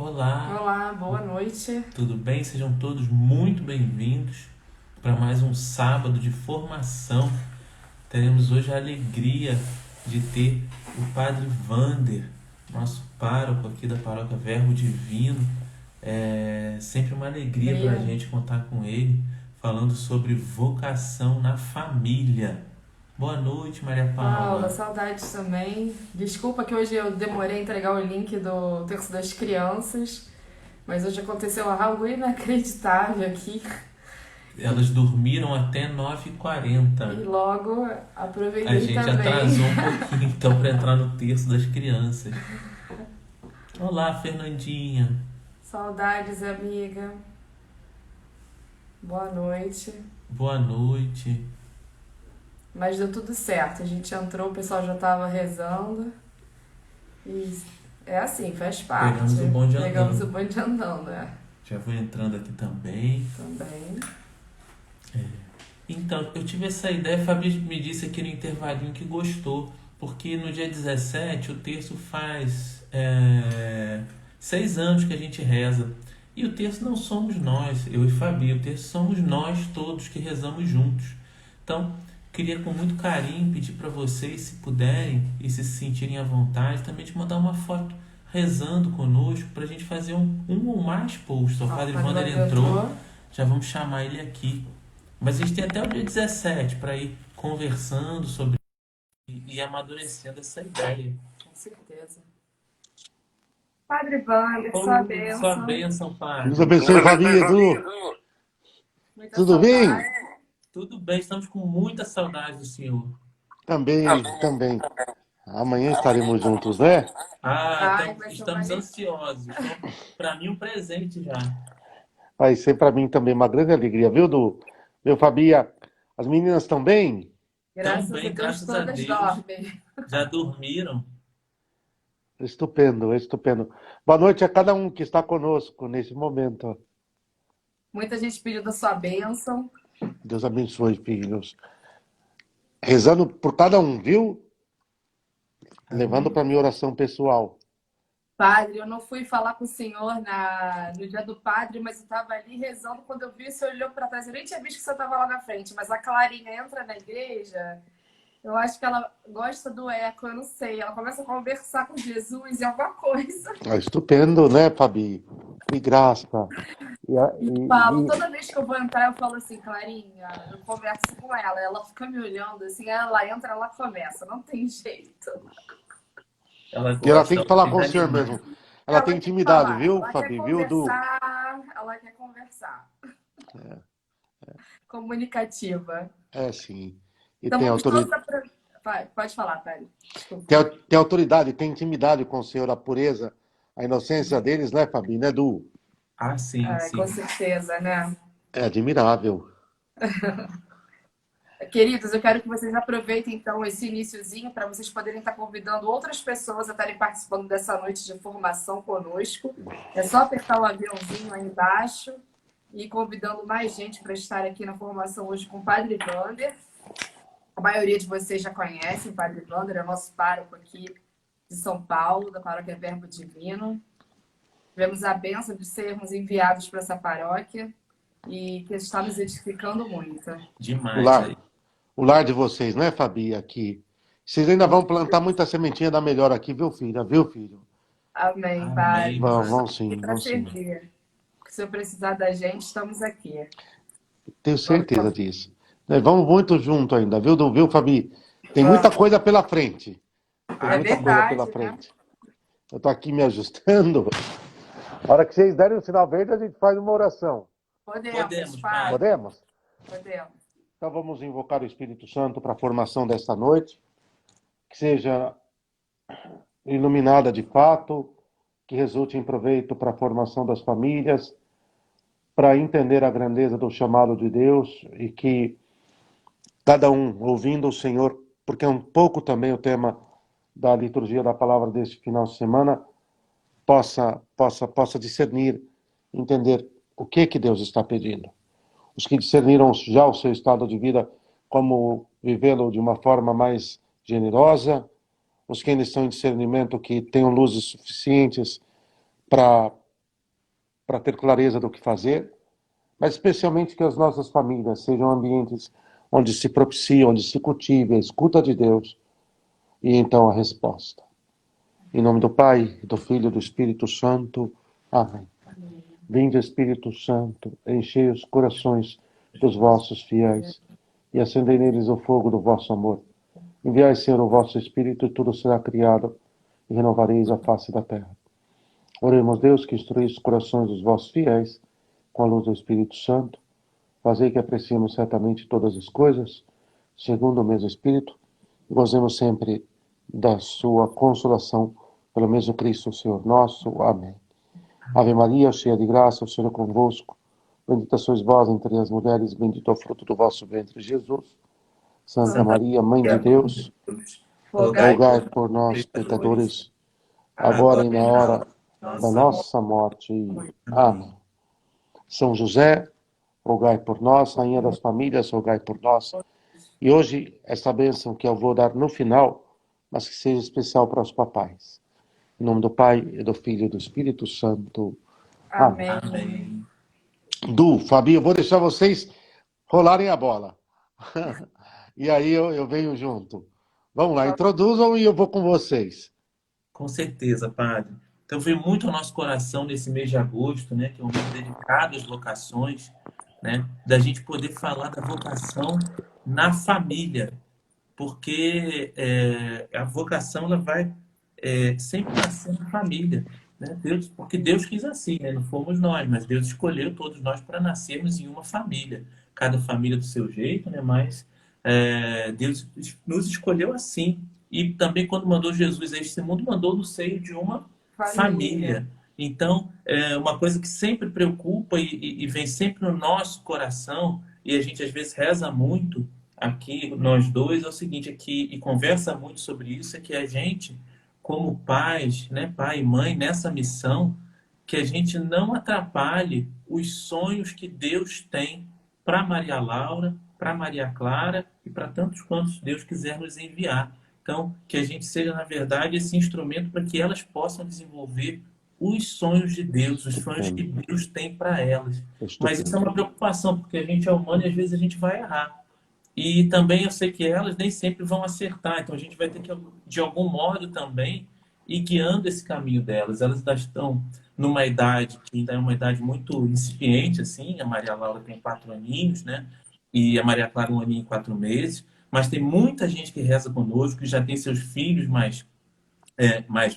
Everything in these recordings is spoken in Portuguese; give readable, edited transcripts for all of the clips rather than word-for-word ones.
Olá, Olá, boa noite. tudo bem? Sejam todos muito bem-vindos para mais um sábado de formação. Teremos hoje a alegria de ter o Padre Vander, nosso pároco aqui da Paróquia Verbo Divino. É sempre uma alegria para a Alegria. gente contar com ele, falando sobre vocação na família. Boa noite, Maria Paula, Paula. saudades também. Desculpa que hoje eu demorei a entregar o link do Terço das Crianças, mas hoje aconteceu algo inacreditável aqui Elas dormiram até 9h40. e logo A aproveitei gente também. atrasou um pouquinho então para entrar no terço das crianças. Olá, Fernandinha. Saudades, amiga. Boa noite. Boa noite. Mas deu tudo certo. A gente entrou, o pessoal já estava rezando e é assim, faz parte. Pegamos o bonde Pegamos o andando. bonde andando, né? Já vou entrando aqui também. Também. Então, eu tive essa ideia, a Fabi me disse aqui no intervalinho que gostou, porque no dia 17 o terço faz 6 anos que a gente reza. E o terço não somos nós, eu e Fabi, o terço somos nós todos que rezamos juntos. Então, queria com muito carinho pedir para vocês, se puderem e se sentirem à vontade, também de mandar uma foto rezando conosco para a gente fazer um ou mais posts. O Ó, o Padre Padre Wander Wander entrou, entrou. já vamos chamar ele aqui. Mas a gente tem até o dia 17 para ir conversando sobre e amadurecendo essa ideia. Com certeza. Padre Wander, sua Oh, sua bênção. bênção, Deus Padre. abençoe, Fabi, Edu. Muita Tudo bem? saudade. Tudo bem, estamos com muita saudade do senhor. Também, também. Amanhã estaremos juntos, né? Ai, vai ser uma Estamos alegria. ansiosos. Para mim, um presente já. Vai ser para mim também uma grande alegria, viu, Du? Meu Fabi, as meninas estão bem? Graças a Também, Deus, graças a todas Deus, dormem. já dormiram. Estupendo, estupendo. Boa noite a cada um que está conosco nesse momento. Muita gente pediu da sua bênção. Deus abençoe, filhos. Rezando por cada um, viu? Levando Amém. para minha oração pessoal. Padre, eu não fui falar com o senhor no dia do padre, mas eu estava ali rezando. Quando eu vi, o senhor olhou para trás. Eu nem tinha visto que o senhor estava lá na frente, mas a Clarinha entra na igreja. Eu acho que ela gosta do eco, eu não sei. Ela começa a conversar com Jesus e alguma coisa. Estupendo, né, Fabi? Que graça. E, E falo, toda vez que eu vou entrar, eu falo assim, Clarinha, eu converso com ela. Ela fica me olhando assim, ela entra, ela começa. Não tem jeito. Ela e ela gosta, tem que ela falar tem com que o senhor animar. mesmo. Ela tem Ela quer intimidade, falar, viu, ela quer Fabi? Viu, Du? conversar, ela quer conversar. Comunicativa. É, sim. E tem, Estamos todos. autori... Vai, pode falar, Thalia. tem, Desculpa. au- tem autoridade, tem intimidade com o senhor, a pureza, a inocência deles, né, Fabi? Né, Du? Ah, sim, É, com sim. certeza, né? É admirável. Queridos, eu quero que vocês aproveitem então esse iniciozinho para vocês poderem estar convidando outras pessoas a estarem participando dessa noite de formação conosco. É só apertar o aviãozinho aí embaixo e ir convidando mais gente para estar aqui na formação hoje com o Padre Wander. A maioria de vocês já conhecem o Padre Wander, é o nosso pároco aqui de São Paulo, da Paróquia Verbo Divino. Tivemos a bênção de sermos enviados para essa paróquia e que está nos edificando muito. O Demais lar, aí. o lar de vocês, né, Fabi? Aqui. Vocês ainda vão plantar muita sementinha da melhor aqui, viu, filha? Viu, filho? Amém, Pai. Amém, Vão Padre. sim, Para vão sim. servir. Se eu precisar da gente, estamos aqui. Tenho Vamos, certeza disso. Né, vamos muito junto ainda, viu, Du? Viu, Fabi? Tem muita vamos. coisa pela frente. Tem É muita coisa pela verdade, né? frente. Eu tô aqui me ajustando. A hora que vocês derem o sinal verde, a gente faz uma oração. Podemos, Podemos, Pai. Padre. Podemos? Podemos. Então vamos invocar o Espírito Santo para a formação desta noite, que seja iluminada de fato, que resulte em proveito para a formação das famílias, para entender a grandeza do chamado de Deus e que cada um ouvindo o Senhor, porque é um pouco também o tema da liturgia da palavra deste final de semana, possa discernir, entender o que Deus está pedindo. Os que discerniram já o seu estado de vida, como vivê-lo de uma forma mais generosa, os que ainda estão em discernimento, que tenham luzes suficientes para para ter clareza do que fazer, mas especialmente que as nossas famílias sejam ambientes onde se propicia, onde se cultive a escuta de Deus e então a resposta. Em nome do Pai, do Filho e do Espírito Santo. Amém. Vinde, Espírito Santo, enchei os corações dos vossos fiéis e acendei neles o fogo do vosso amor. Enviai, Senhor, o vosso Espírito e tudo será criado e renovareis a face da terra. Oremos, Deus, que instruís os corações dos vossos fiéis com a luz do Espírito Santo. Fazei que apreciemos certamente todas as coisas, segundo o mesmo Espírito, e gozemos sempre da sua consolação, pelo mesmo Cristo, Senhor nosso. Amém. Ave Maria, cheia de graça, o Senhor é convosco. Bendita sois vós entre as mulheres, bendito é o fruto do vosso ventre, Jesus. Santa Maria, Mãe de Deus, rogai por nós, pecadores, agora e na hora da nossa morte. Amém. São José, rogai por nós. Rainha das famílias, rogai por nós. E hoje, essa bênção que eu vou dar no final, mas que seja especial para os papais. Em nome do Pai, e do Filho e do Espírito Santo. Amém. Amém. Du, Fabi, eu vou deixar vocês rolarem a bola. E aí eu venho junto. Vamos lá, introduzam e eu vou com vocês. Com certeza, Padre. Então veio muito ao nosso coração nesse mês de agosto, né, que é um mês dedicado às vocações, né, da gente poder falar da vocação na família, porque a vocação ela vai sempre nascer na família, né? Porque Deus quis assim, né? Não fomos nós, mas Deus escolheu todos nós para nascermos em uma família, cada família do seu jeito, né? Mas Deus nos escolheu assim. E também quando mandou Jesus a este mundo, mandou no seio de uma família. Então, é uma coisa que sempre preocupa e vem sempre no nosso coração, e a gente às vezes reza muito aqui, nós dois, é o seguinte, aqui, e conversa muito sobre isso, é que a gente, como pais, né, pai e mãe, nessa missão, que a gente não atrapalhe os sonhos que Deus tem para Maria Laura, para Maria Clara e para tantos quantos Deus quiser nos enviar. Então, que a gente seja, na verdade, esse instrumento para que elas possam desenvolver os sonhos de Deus, os sonhos que Deus tem para elas. Mas isso é uma preocupação, porque a gente é humano e às vezes a gente vai errar. E também eu sei que elas nem sempre vão acertar, então a gente vai ter que, de algum modo também, ir guiando esse caminho delas. Elas ainda estão numa idade que ainda é uma idade muito incipiente, assim, a Maria Laura tem 4 aninhos, né? E a Maria Clara 1 aninho e 4 meses, mas tem muita gente que reza conosco, que já tem seus filhos mais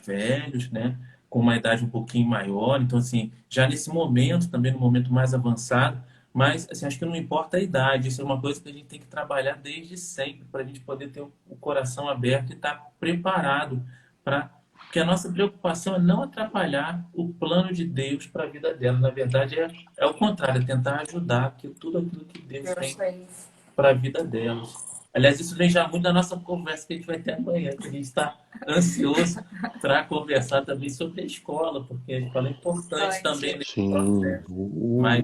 velhos, né? Com uma idade um pouquinho maior, então assim, já nesse momento, também no momento mais avançado, mas assim, acho que não importa a idade, isso é uma coisa que a gente tem que trabalhar desde sempre, para a gente poder ter o coração aberto e estar preparado para... Porque a nossa preocupação é não atrapalhar o plano de Deus para a vida dela. Na verdade, é o contrário, é tentar ajudar tudo aquilo que Deus tem para a vida delas. Aliás, isso vem já muito da nossa conversa que a gente vai ter amanhã, que a gente está ansioso para conversar também sobre a escola, porque a escola é importante também nesse processo. Mas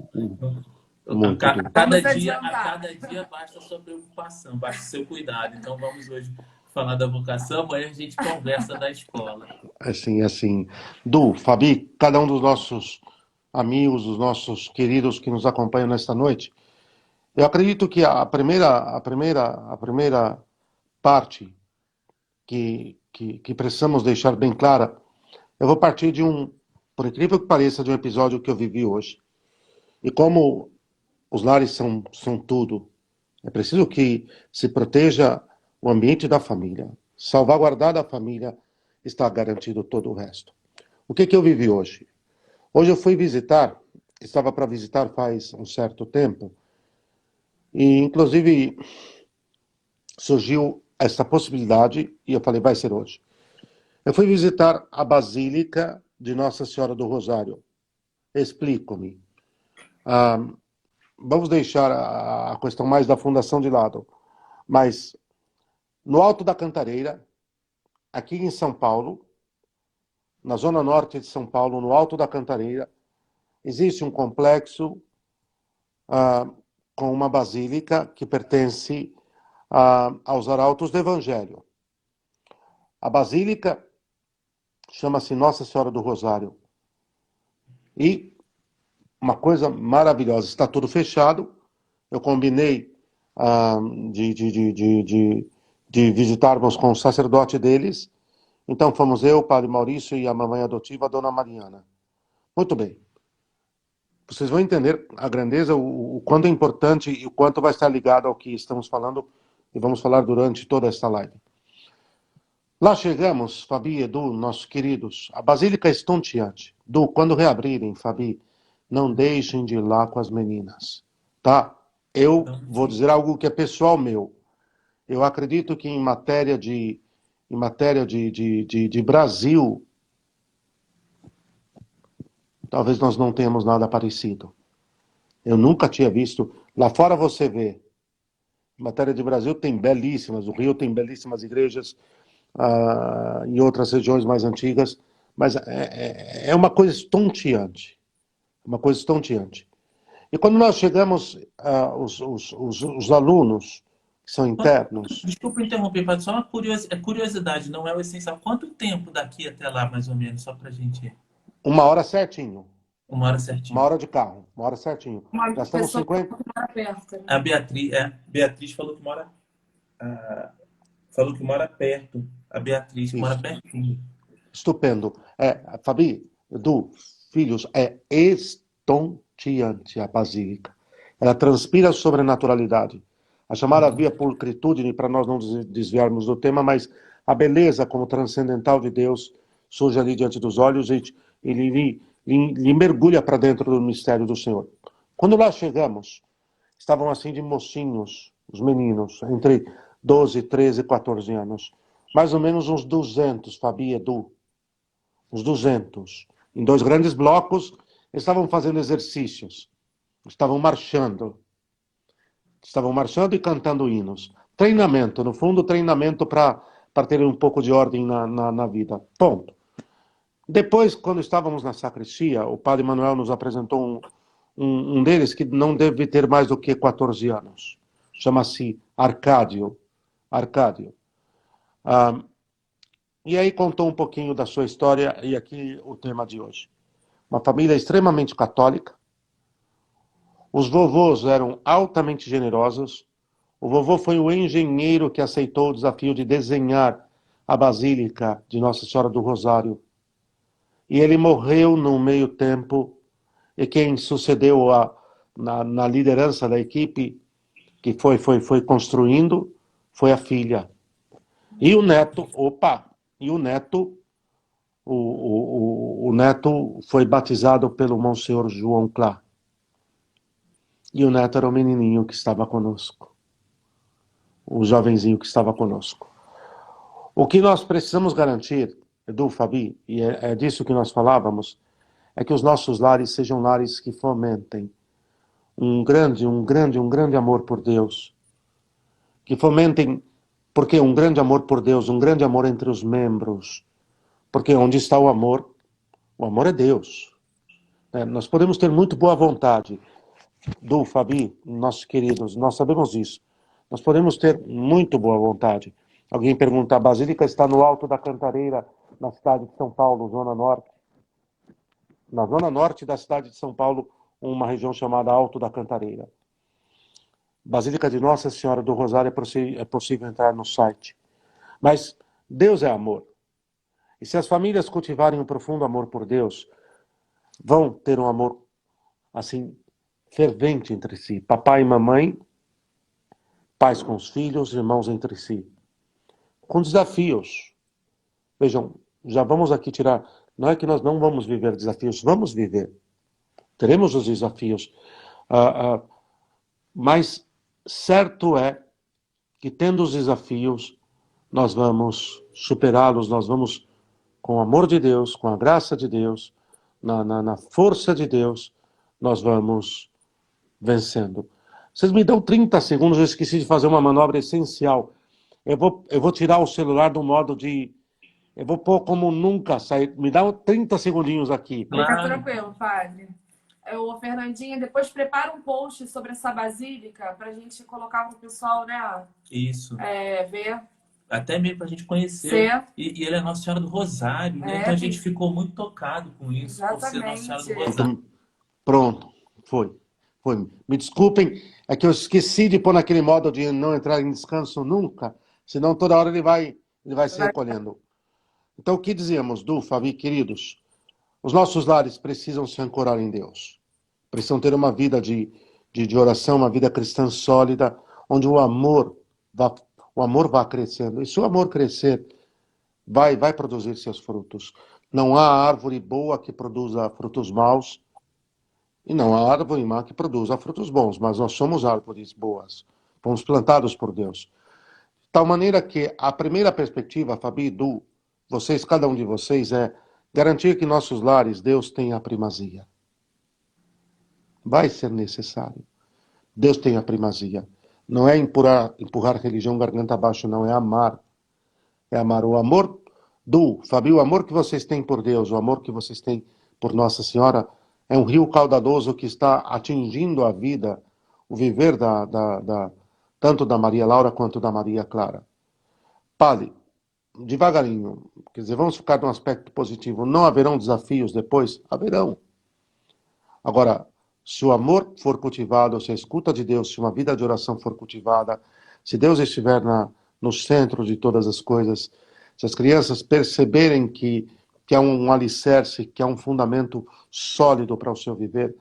a cada dia basta a sua preocupação, basta o seu cuidado. Então vamos hoje falar da vocação, amanhã a gente conversa da escola. Assim. Du, Fabi, cada um dos nossos amigos, os nossos queridos que nos acompanham nesta noite, eu acredito que a primeira parte que precisamos deixar bem clara, eu vou partir por incrível que pareça, de um episódio que eu vivi hoje. E como os lares são tudo, é preciso que se proteja o ambiente da família. Salvaguardada a família, está garantido todo o resto. O que eu vivi hoje? Hoje eu fui visitar, estava para visitar faz um certo tempo, e inclusive surgiu essa possibilidade, e eu falei, vai ser hoje. Eu fui visitar a Basílica de Nossa Senhora do Rosário. Explico-me. Vamos deixar a questão mais da fundação de lado, mas no Alto da Cantareira, aqui em São Paulo, na zona norte de São Paulo, no Alto da Cantareira, existe um complexo com uma basílica que pertence aos arautos do Evangelho. A basílica chama-se Nossa Senhora do Rosário. E uma coisa maravilhosa. Está tudo fechado. Eu combinei de, de visitarmos com o sacerdote deles. Então fomos eu, o padre Maurício e a mamãe adotiva, a dona Mariana. Muito bem. Vocês vão entender a grandeza, o quanto é importante e o quanto vai estar ligado ao que estamos falando e vamos falar durante toda esta live. Lá chegamos, Fabi e Edu, nossos queridos. A Basílica estonteante. Edu, quando reabrirem, Fabi, não deixem de ir lá com as meninas, tá? Eu Então, vou sim. dizer algo que é pessoal meu. Eu acredito que em matéria de Brasil, talvez nós não tenhamos nada parecido. Eu nunca tinha visto. Lá fora você vê. Em matéria de Brasil tem belíssimas. O Rio tem belíssimas igrejas, em outras regiões mais antigas. Mas é uma coisa estonteante. Uma coisa estonteante. E quando nós chegamos, os alunos, que são internos, Desculpa interromper, padre, só uma curiosidade, não é o essencial. Quanto tempo daqui até lá, mais ou menos, só pra gente ir? 1 hora certinho. Uma hora 1 certinho. hora de carro. 1 hora certinho. Uma Gastamos pessoa 50. que mora perto, né? Beatriz falou que mora perto. A Beatriz que mora Isso. pertinho. Estupendo. Fabi, Edu, filhos, é estonteante a basílica. Ela transpira sobrenaturalidade. A chamada via pulcritude, para nós não desviarmos do tema, mas a beleza como transcendental de Deus surge ali diante dos olhos e ele lhe mergulha para dentro do mistério do Senhor. Quando lá chegamos, estavam assim de mocinhos, os meninos, entre 12, 13 e 14 anos. Mais ou menos uns 200, Fabi e Edu. Uns 200. Em 2 grandes blocos, estavam fazendo exercícios. Estavam marchando e cantando hinos. Treinamento, no fundo, treinamento para terem um pouco de ordem na vida. Ponto. Depois, quando estávamos na sacristia, o padre Manuel nos apresentou um deles que não deve ter mais do que 14 anos. Chama-se Arcádio. E aí contou um pouquinho da sua história, e aqui o tema de hoje. Uma família extremamente católica. Os vovôs eram altamente generosos. O vovô foi o engenheiro que aceitou o desafio de desenhar a Basílica de Nossa Senhora do Rosário. E ele morreu no meio tempo, e quem sucedeu na liderança da equipe, que foi construindo, foi a filha. E o neto, o neto foi batizado pelo Monsenhor João Clá. E o neto era o menininho que estava conosco. O jovenzinho que estava conosco. O que nós precisamos garantir, Edu, Fabi, e é disso que nós falávamos, é que os nossos lares sejam lares que fomentem um grande amor por Deus. Que fomentem, porque um grande amor por Deus, um grande amor entre os membros. Porque onde está o amor é Deus. Nós podemos ter muito boa vontade. Du, Fabi, nossos queridos, nós sabemos isso. Nós podemos ter muito boa vontade. Alguém pergunta, a Basílica está no Alto da Cantareira, na cidade de São Paulo, Zona Norte. Na Zona Norte da cidade de São Paulo, uma região chamada Alto da Cantareira. Basílica de Nossa Senhora do Rosário, é possível entrar no site. Mas Deus é amor. E se as famílias cultivarem um profundo amor por Deus, vão ter um amor, assim, fervente entre si. Papai e mamãe, pais com os filhos, irmãos entre si. Com desafios. Vejam, já vamos aqui tirar... Não é que nós não vamos viver desafios, vamos viver. Teremos os desafios. Mas certo é que, tendo os desafios, nós vamos superá-los, nós vamos, com o amor de Deus, com a graça de Deus, na força de Deus, nós vamos vencendo. Vocês me dão 30 segundos, eu esqueci de fazer uma manobra essencial. Eu vou tirar o celular do modo de... Eu vou pôr como nunca sair. Me dá 30 segundinhos aqui. Fica tranquilo, padre. O Fernandinho, depois prepara um post sobre essa basílica para a gente colocar para o pessoal, né? Isso. Ver. Até mesmo para a gente conhecer. Ser. E ele é Nossa Senhora do Rosário, né? Então a gente ficou muito tocado com isso. Por ser Nossa Senhora do Rosário. Pronto, foi. Me desculpem, é que eu esqueci de pôr naquele modo de não entrar em descanso nunca, senão toda hora ele vai se recolhendo. Então, o que dizíamos, Du, Fabi, queridos? Os nossos lares precisam se ancorar em Deus. Precisam ter uma vida de oração, uma vida cristã sólida, onde o amor vá crescendo. E se o amor crescer, vai produzir seus frutos. Não há árvore boa que produza frutos maus, e não há árvore má que produza frutos bons, mas nós somos árvores boas. Fomos plantados por Deus. De tal maneira que a primeira perspectiva, Fabi, Du, vocês, cada um de vocês, é garantir que em nossos lares Deus tenha a primazia. Vai ser necessário. Deus tem a primazia. Não é empurrar religião garganta abaixo, não. É amar. É amar. O amor Du, Fabi, o amor que vocês têm por Deus, o amor que vocês têm por Nossa Senhora, é um rio caudaloso que está atingindo a vida, o viver tanto da Maria Laura quanto da Maria Clara. Pare, devagarinho, quer dizer, vamos ficar num aspecto positivo. Não haverão desafios depois? Haverão. Agora, se o amor for cultivado, se a escuta de Deus, se uma vida de oração for cultivada, se Deus estiver no centro de todas as coisas, se as crianças perceberem que há um alicerce, que há um fundamento sólido para o seu viver,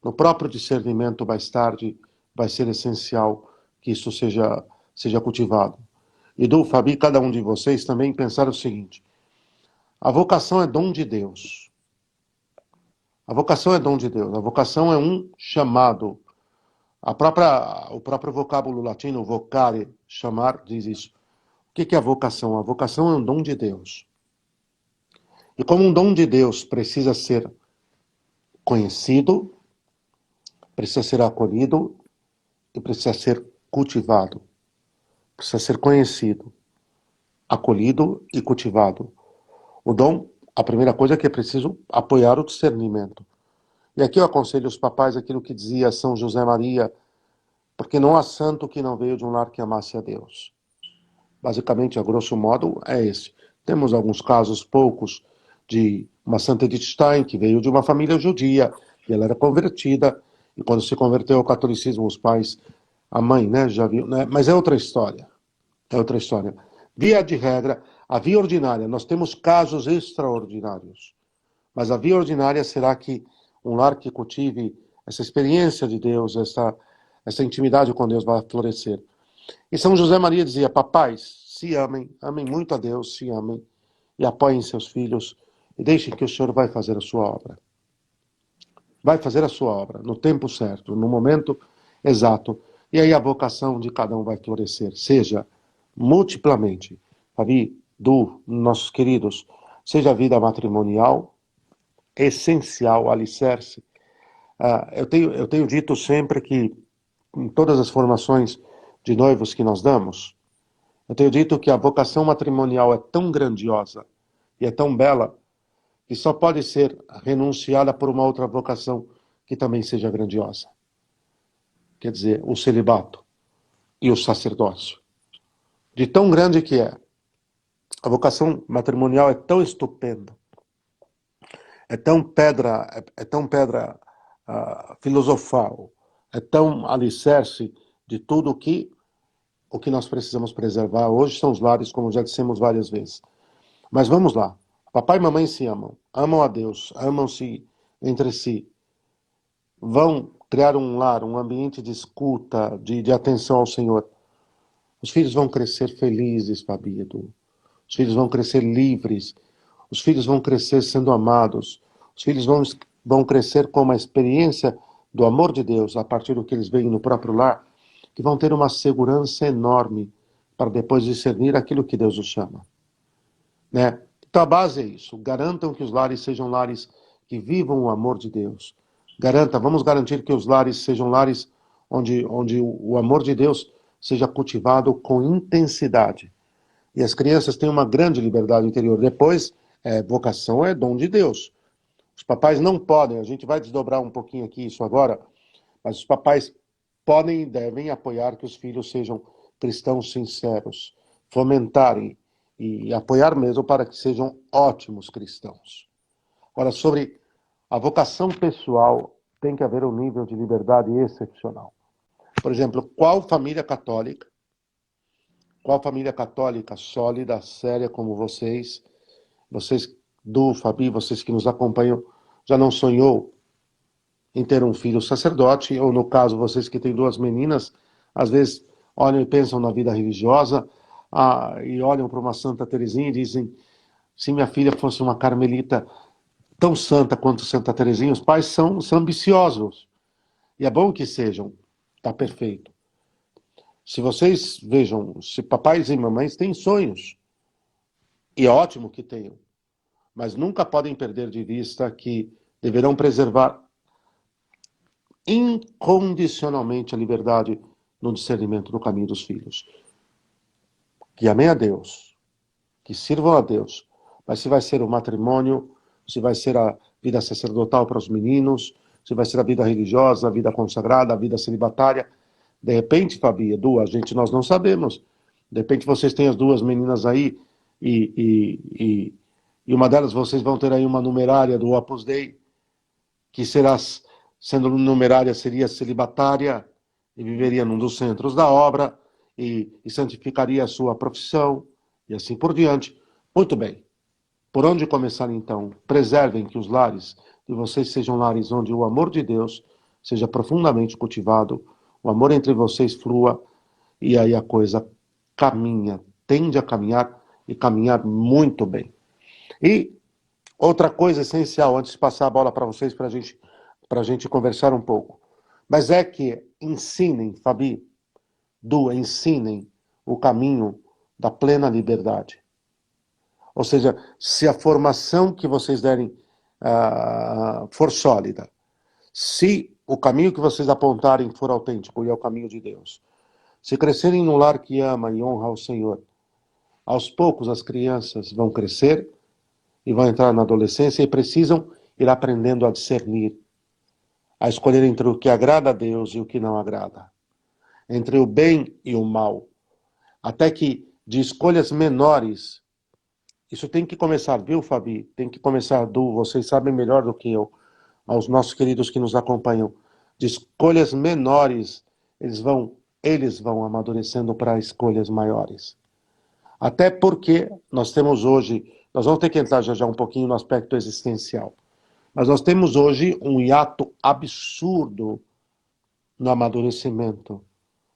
no próprio discernimento, mais tarde, vai ser essencial que isso seja cultivado. E Du, Fabi, cada um de vocês também pensar o seguinte: a vocação é dom de Deus. A vocação é dom de Deus. A vocação é um chamado. O próprio vocábulo latino, vocare, chamar, diz isso. O que é a vocação? A vocação é um dom de Deus. E como um dom de Deus precisa ser conhecido, precisa ser acolhido e precisa ser cultivado. Precisa ser conhecido, acolhido e cultivado. O dom, a primeira coisa é que é preciso apoiar o discernimento. E aqui eu aconselho os papais aquilo que dizia São José Maria, porque não há santo que não veio de um lar que amasse a Deus. Basicamente, a grosso modo, é esse. Temos alguns casos, poucos, de uma Santa Edith Stein, que veio de uma família judia, e ela era convertida, e quando se converteu ao catolicismo, os pais, a mãe, né, já viu, né? Mas é outra história. É outra história. Via de regra, a via ordinária, nós temos casos extraordinários, mas a via ordinária será que um lar que cultive essa experiência de Deus, essa intimidade com Deus vai florescer. E São José Maria dizia: papais, se amem, amem muito a Deus, se amem, e apoiem seus filhos, e deixem que o Senhor vai fazer a sua obra. Vai fazer a sua obra, no tempo certo, no momento exato. E aí a vocação de cada um vai florescer, seja multiplamente. Fabi, Du, nossos queridos, seja a vida matrimonial, essencial, alicerce. Eu tenho dito sempre que, em todas as formações de noivos que nós damos, eu tenho dito que a vocação matrimonial é tão grandiosa e é tão bela que só pode ser renunciada por uma outra vocação que também seja grandiosa. Quer dizer, o celibato e o sacerdócio. De tão grande que é. A vocação matrimonial é tão estupenda, é tão pedra filosofal, é tão alicerce de tudo o que nós precisamos preservar. Hoje são os lares, como já dissemos várias vezes. Mas vamos lá. Papai e mamãe se amam, amam a Deus, amam-se entre si. Vão criar um lar, um ambiente de escuta, de atenção ao Senhor. Os filhos vão crescer felizes, Fabi, Edu. Os filhos vão crescer livres. Os filhos vão crescer sendo amados. Os filhos vão crescer com uma experiência do amor de Deus, a partir do que eles veem no próprio lar, que vão ter uma segurança enorme para depois discernir aquilo que Deus os chama. Né? Então a base é isso. Garantam que os lares sejam lares que vivam o amor de Deus. Vamos garantir que os lares sejam lares onde o amor de Deus seja cultivado com intensidade. E as crianças têm uma grande liberdade interior. Depois, vocação é dom de Deus. Os papais não podem, a gente vai desdobrar um pouquinho aqui isso agora, mas os papais podem e devem apoiar que os filhos sejam cristãos sinceros, fomentarem e apoiar mesmo para que sejam ótimos cristãos. Agora, sobre a vocação pessoal, tem que haver um nível de liberdade excepcional. Por exemplo, qual família católica sólida, séria como vocês do Fabi, vocês que nos acompanham, já não sonhou em ter um filho sacerdote, ou no caso, vocês que têm duas meninas, às vezes olham e pensam na vida religiosa, e olham para uma Santa Teresinha e dizem, se minha filha fosse uma carmelita tão santa quanto Santa Teresinha, os pais são ambiciosos. E é bom que sejam, está perfeito. Se vocês vejam, se papais e mamães têm sonhos, e é ótimo que tenham, mas nunca podem perder de vista que deverão preservar incondicionalmente a liberdade no discernimento do caminho dos filhos. Que amem a Deus, que sirvam a Deus, mas se vai ser o matrimônio, se vai ser a vida sacerdotal para os meninos, se vai ser a vida religiosa, a vida consagrada, a vida celibatária, de repente, Fabi, Edu, nós não sabemos. De repente vocês têm as duas meninas aí e uma delas vocês vão ter aí uma numerária do Opus Dei, que será, sendo numerária, seria celibatária e viveria num dos centros da obra e santificaria a sua profissão e assim por diante. Muito bem. Por onde começar então? Preservem que os lares de vocês sejam lares onde o amor de Deus seja profundamente cultivado, o amor entre vocês flua e aí a coisa caminha, tende a caminhar e caminhar muito bem. E outra coisa essencial, antes de passar a bola para vocês, para a gente conversar um pouco, mas é que ensinem, Fabi, ensinem o caminho da plena liberdade. Ou seja, se a formação que vocês derem for sólida, se o caminho que vocês apontarem for autêntico e é o caminho de Deus, se crescerem num lar que ama e honra ao Senhor, aos poucos as crianças vão crescer e vão entrar na adolescência e precisam ir aprendendo a discernir, a escolher entre o que agrada a Deus e o que não agrada, entre o bem e o mal, até que de escolhas menores. Isso tem que começar, viu, Fabi? Tem que começar, vocês sabem melhor do que eu, aos nossos queridos que nos acompanham. De escolhas menores, eles vão amadurecendo para escolhas maiores. Até porque nós temos hoje, nós vamos ter que entrar já um pouquinho no aspecto existencial, mas nós temos hoje um hiato absurdo no amadurecimento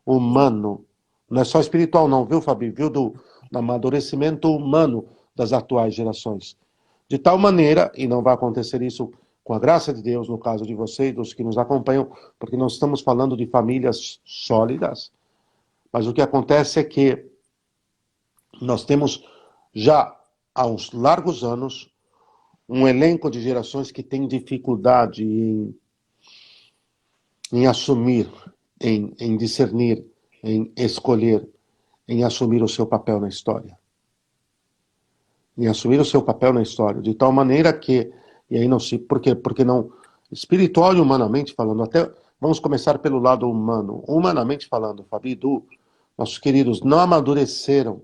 humano. Não é só espiritual não, viu, Fabi? Viu, no amadurecimento humano das atuais gerações. De tal maneira, e não vai acontecer isso com a graça de Deus, no caso de vocês, dos que nos acompanham, porque nós estamos falando de famílias sólidas, mas o que acontece é que nós temos já há uns largos anos um elenco de gerações que tem dificuldade em assumir, em discernir, em escolher, em assumir o seu papel na história. Em assumir o seu papel na história, de tal maneira que, e aí não se, porque não, espiritual e humanamente falando, até vamos começar pelo lado humano, humanamente falando, Fabi, Du, nossos queridos não amadureceram,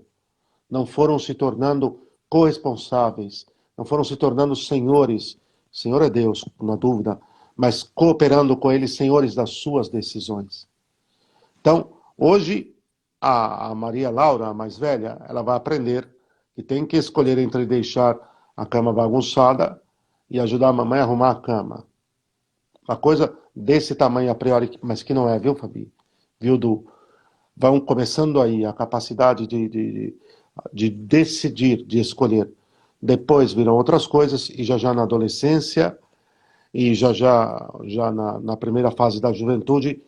não foram se tornando corresponsáveis, não foram se tornando senhores, Senhor é Deus, não há dúvida, mas cooperando com Ele, senhores das suas decisões. Então, hoje, a Maria Laura, a mais velha, ela vai aprender que tem que escolher entre deixar a cama bagunçada e ajudar a mamãe a arrumar a cama. Uma coisa desse tamanho a priori, mas que não é, viu, Fabi? Viu, Du? Vão começando aí a capacidade de decidir, de escolher. Depois virão outras coisas, e já na adolescência, e já na primeira fase da juventude.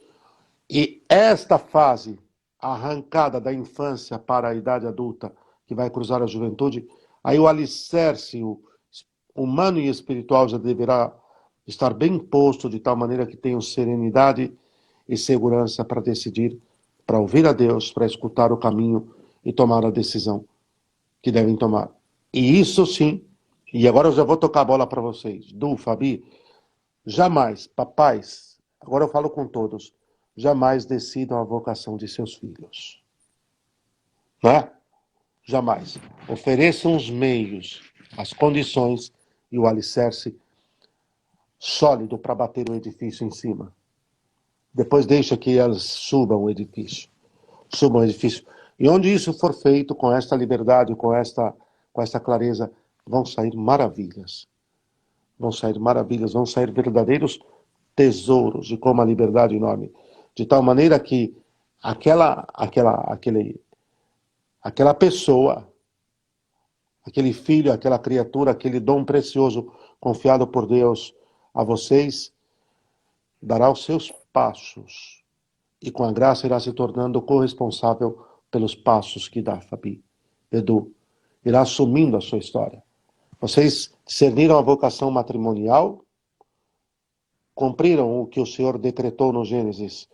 E esta fase, a arrancada da infância para a idade adulta, que vai cruzar a juventude, aí o alicerce humano e espiritual já deverá estar bem posto, de tal maneira que tenham serenidade e segurança para decidir, para ouvir a Deus, para escutar o caminho e tomar a decisão que devem tomar. E isso sim, e agora eu já vou tocar a bola para vocês. Du, Fabi, jamais, papais, agora eu falo com todos, jamais decidam a vocação de seus filhos. Não é? Jamais. Ofereçam os meios, as condições e o alicerce sólido para bater o edifício em cima. Depois deixa que elas subam o edifício. Subam o edifício. E onde isso for feito, com esta liberdade, com esta clareza, vão sair maravilhas. Vão sair maravilhas, vão sair verdadeiros tesouros e com uma liberdade enorme. De tal maneira que aquela pessoa, aquele filho, aquela criatura, aquele dom precioso confiado por Deus a vocês, dará os seus passos e com a graça irá se tornando corresponsável pelos passos que dá, Fabi. Edu, irá assumindo a sua história. Vocês discerniram a vocação matrimonial, cumpriram o que o Senhor decretou no Gênesis,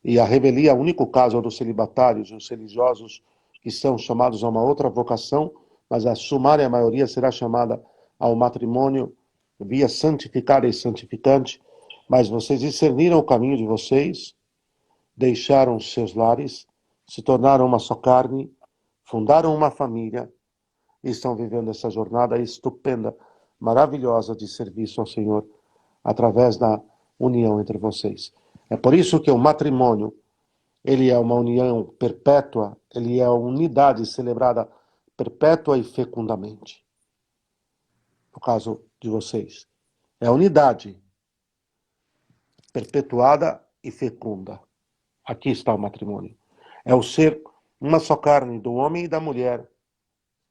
e a revelia é o único caso dos celibatários, os religiosos que são chamados a uma outra vocação, mas a sumária maioria será chamada ao matrimônio via santificada e santificante, mas vocês discerniram o caminho de vocês, deixaram seus lares, se tornaram uma só carne, fundaram uma família e estão vivendo essa jornada estupenda, maravilhosa de serviço ao Senhor através da união entre vocês. É por isso que o matrimônio, ele é uma união perpétua, ele é uma unidade celebrada perpétua e fecundamente. No caso de vocês, é a unidade perpetuada e fecunda. Aqui está o matrimônio. É o ser uma só carne do homem e da mulher,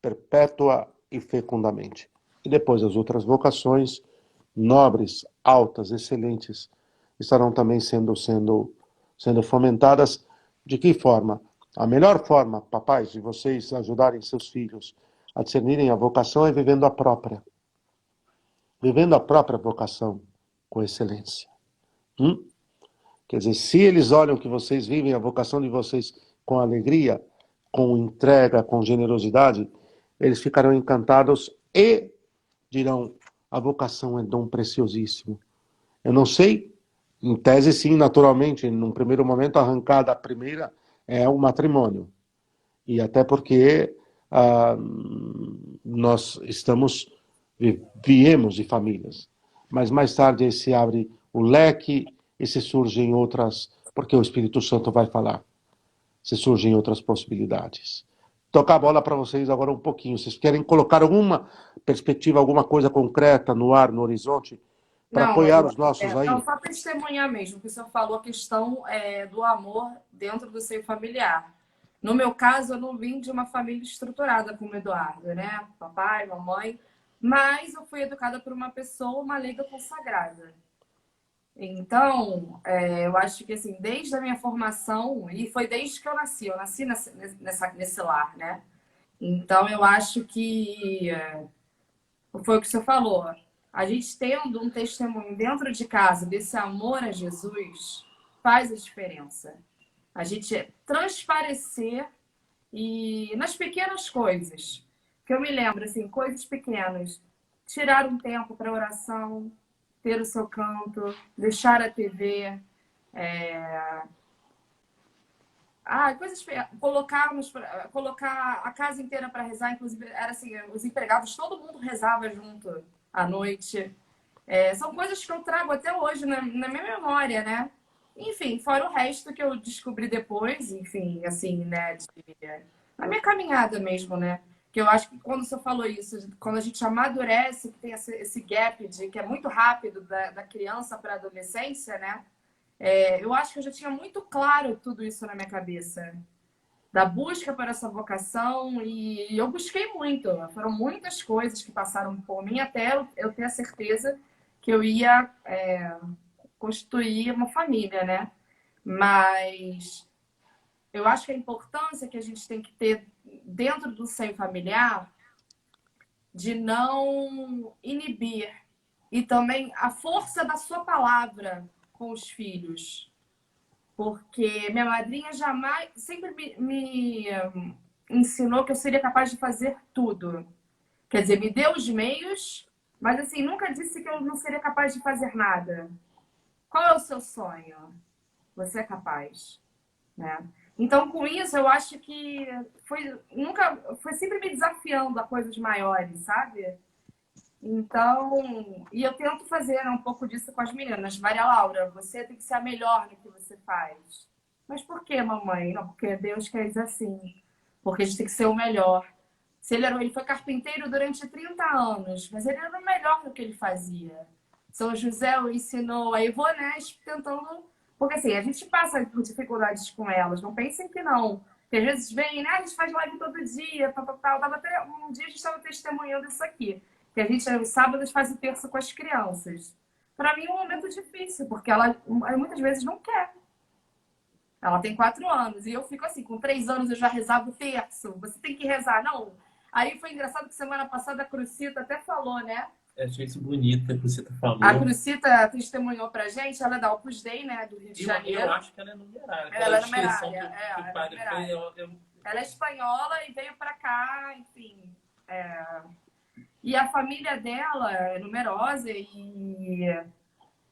perpétua e fecundamente. E depois as outras vocações, nobres, altas, excelentes, estarão também sendo fomentadas. De que forma? A melhor forma, papais, de vocês ajudarem seus filhos a discernirem a vocação é vivendo a própria. Vivendo a própria vocação com excelência. Quer dizer, se eles olham que vocês vivem a vocação de vocês com alegria, com entrega, com generosidade, eles ficarão encantados e dirão, a vocação é dom preciosíssimo. Eu não sei, em tese sim, naturalmente, num primeiro momento, a arrancada primeira é o matrimônio. E até porque nós viemos de famílias. Mas mais tarde se abre o leque e se surgem outras, porque o Espírito Santo vai falar, se surgem outras possibilidades. Tocar a bola para vocês agora um pouquinho. Vocês querem colocar alguma perspectiva, alguma coisa concreta no ar, no horizonte, para apoiar os nossos aí? Não, só testemunhar mesmo, que o senhor falou a questão do amor dentro do seio familiar. No meu caso, eu não vim de uma família estruturada como o Eduardo, né? Papai, mamãe. Mas eu fui educada por uma pessoa, uma leiga consagrada. Então, eu acho que assim, desde a minha formação, e foi desde que eu nasci nesse lar, né? Então, eu acho que foi o que o senhor falou. A gente tendo um testemunho dentro de casa desse amor a Jesus faz a diferença. A gente transparecer e nas pequenas coisas. Que eu me lembro, assim, coisas pequenas. Tirar um tempo para oração, ter o seu canto, deixar a TV, colocar a casa inteira para rezar, inclusive era assim, os empregados, todo mundo rezava junto à noite. São coisas que eu trago até hoje na minha memória, né? Enfim, fora o resto que eu descobri depois, enfim, assim, né? Na minha caminhada mesmo, né? Que eu acho que quando você falou isso, quando a gente amadurece, que tem esse gap que é muito rápido da criança para a adolescência, né? Eu acho que eu já tinha muito claro tudo isso na minha cabeça. Da busca por essa vocação, e eu busquei muito. Foram muitas coisas que passaram por mim até eu ter a certeza que eu ia constituir uma família, né? Mas eu acho que a importância que a gente tem que ter dentro do seio familiar de não inibir e também a força da sua palavra com os filhos. Porque minha madrinha sempre me ensinou que eu seria capaz de fazer tudo. Quer dizer, me deu os meios, mas assim, nunca disse que eu não seria capaz de fazer nada. Qual é o seu sonho? Você é capaz, né? Então, com isso, eu acho que foi sempre me desafiando a coisas maiores, sabe? Então, e eu tento fazer, né, um pouco disso com as meninas. Maria Laura, você tem que ser a melhor no que você faz. Mas por que, mamãe? Não, porque Deus quer assim. Porque a gente tem que ser o melhor. Se ele foi carpinteiro durante 30 anos, mas ele era o melhor no que ele fazia. São José o ensinou. Aí vou, né, tentando. Porque assim, a gente passa por dificuldades com elas. Não pensem que não. Porque às vezes vem, né? A gente faz live todo dia, tal, tal, tal. Um dia a gente estava testemunhando isso aqui. Que a gente, aos sábados, faz o terço com as crianças. Para mim é um momento difícil, porque ela muitas vezes não quer. Ela tem 4 anos. E eu fico assim, com 3 anos eu já rezava o terço. Você tem que rezar. Não. Aí foi engraçado que semana passada a Crucita até falou, né? Achei isso bonito que você falou. A Crucita testemunhou pra gente, ela é da Opus Dei, né, do Rio de Janeiro. Eu acho que ela é numerária. Ela é numerária, ela é espanhola e veio pra cá, enfim. E a família dela é numerosa e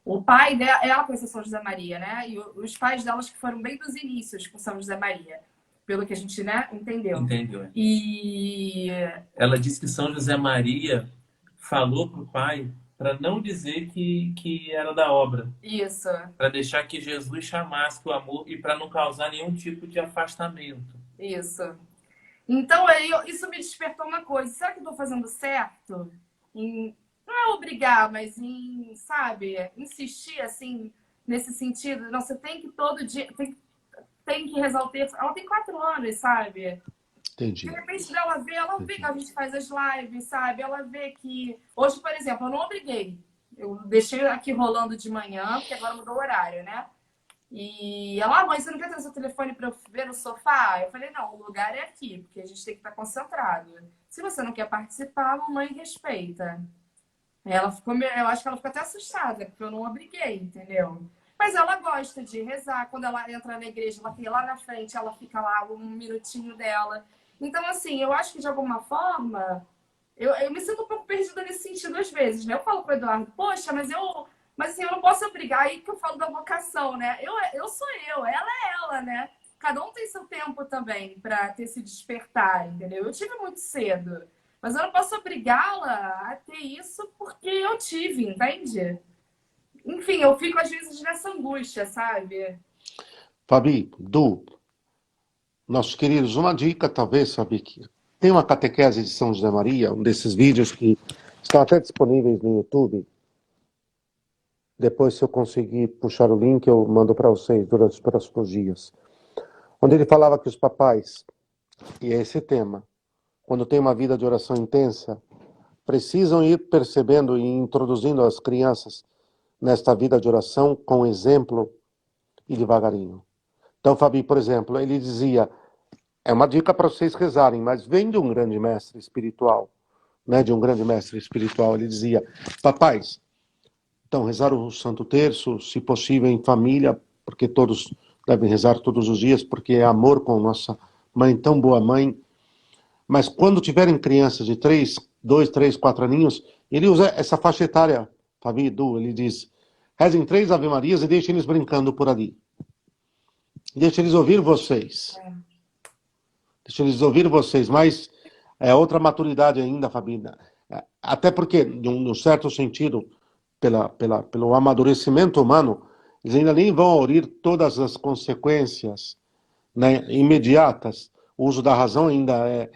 o pai dela, ela conheceu São José Maria, né? E os pais delas que foram bem dos inícios com São José Maria, pelo que a gente, né, entendeu. Entendeu. E ela disse que São José Maria falou pro pai para não dizer que era da obra. Isso. Para deixar que Jesus chamasse o amor e para não causar nenhum tipo de afastamento. Isso. Então, isso me despertou uma coisa. Será que eu estou fazendo certo? Não é obrigar, mas em, sabe, insistir, assim, nesse sentido. Não, você tem que todo dia... Tem que rezar o terço. Ela tem 4 anos, sabe? Entendi. De repente, ela vê que a gente faz as lives, sabe? Ela vê que... Hoje, por exemplo, eu não obriguei. Eu deixei aqui rolando de manhã, porque agora mudou o horário, né? E ela, mãe, você não quer ter seu telefone para eu ver no sofá? Eu falei, não, o lugar é aqui, porque a gente tem que estar concentrado. Se você não quer participar, a mamãe respeita. Ela ficou, eu acho que ela ficou até assustada, porque eu não obriguei, entendeu? Mas ela gosta de rezar. Quando ela entra na igreja, ela fica lá na frente, ela fica lá um minutinho dela. Então, assim, eu acho que de alguma forma, eu me sinto um pouco perdida nesse sentido às vezes, né? Eu falo pro Eduardo, poxa, mas assim, eu não posso obrigar, aí que eu falo da vocação, né? Eu sou eu, ela é ela, né? Cada um tem seu tempo também para ter esse despertar, entendeu? Eu tive muito cedo, mas eu não posso obrigá-la a ter isso porque eu tive, entende? Enfim, eu fico às vezes nessa angústia, sabe? Fabi, Du, nossos queridos, uma dica talvez, Fabi, que tem uma catequese de São José Maria, um desses vídeos que estão até disponíveis no YouTube. Depois, se eu conseguir puxar o link, eu mando para vocês durante os próximos dias. Onde ele falava que os papais, e é esse tema, quando tem uma vida de oração intensa, precisam ir percebendo e introduzindo as crianças nesta vida de oração com exemplo e devagarinho. Então, Fabi, por exemplo, ele dizia, é uma dica para vocês rezarem, mas vem de um grande mestre espiritual, né, de um grande mestre espiritual, ele dizia, papais, então rezar o Santo Terço, se possível em família, porque todos devem rezar todos os dias, porque é amor com nossa mãe, tão boa mãe. Mas quando tiverem crianças de 2, 3, 4 aninhos, ele usa essa faixa etária, Fabi, Du, ele diz, rezem 3 Ave-Marias e deixem eles brincando por ali. Deixa eles ouvir vocês. Deixa eles ouvir vocês, mas é outra maturidade ainda, Fabi. Até porque, num certo sentido, pelo amadurecimento humano, eles ainda nem vão ouvir todas as consequências, né, imediatas. O uso da razão ainda é...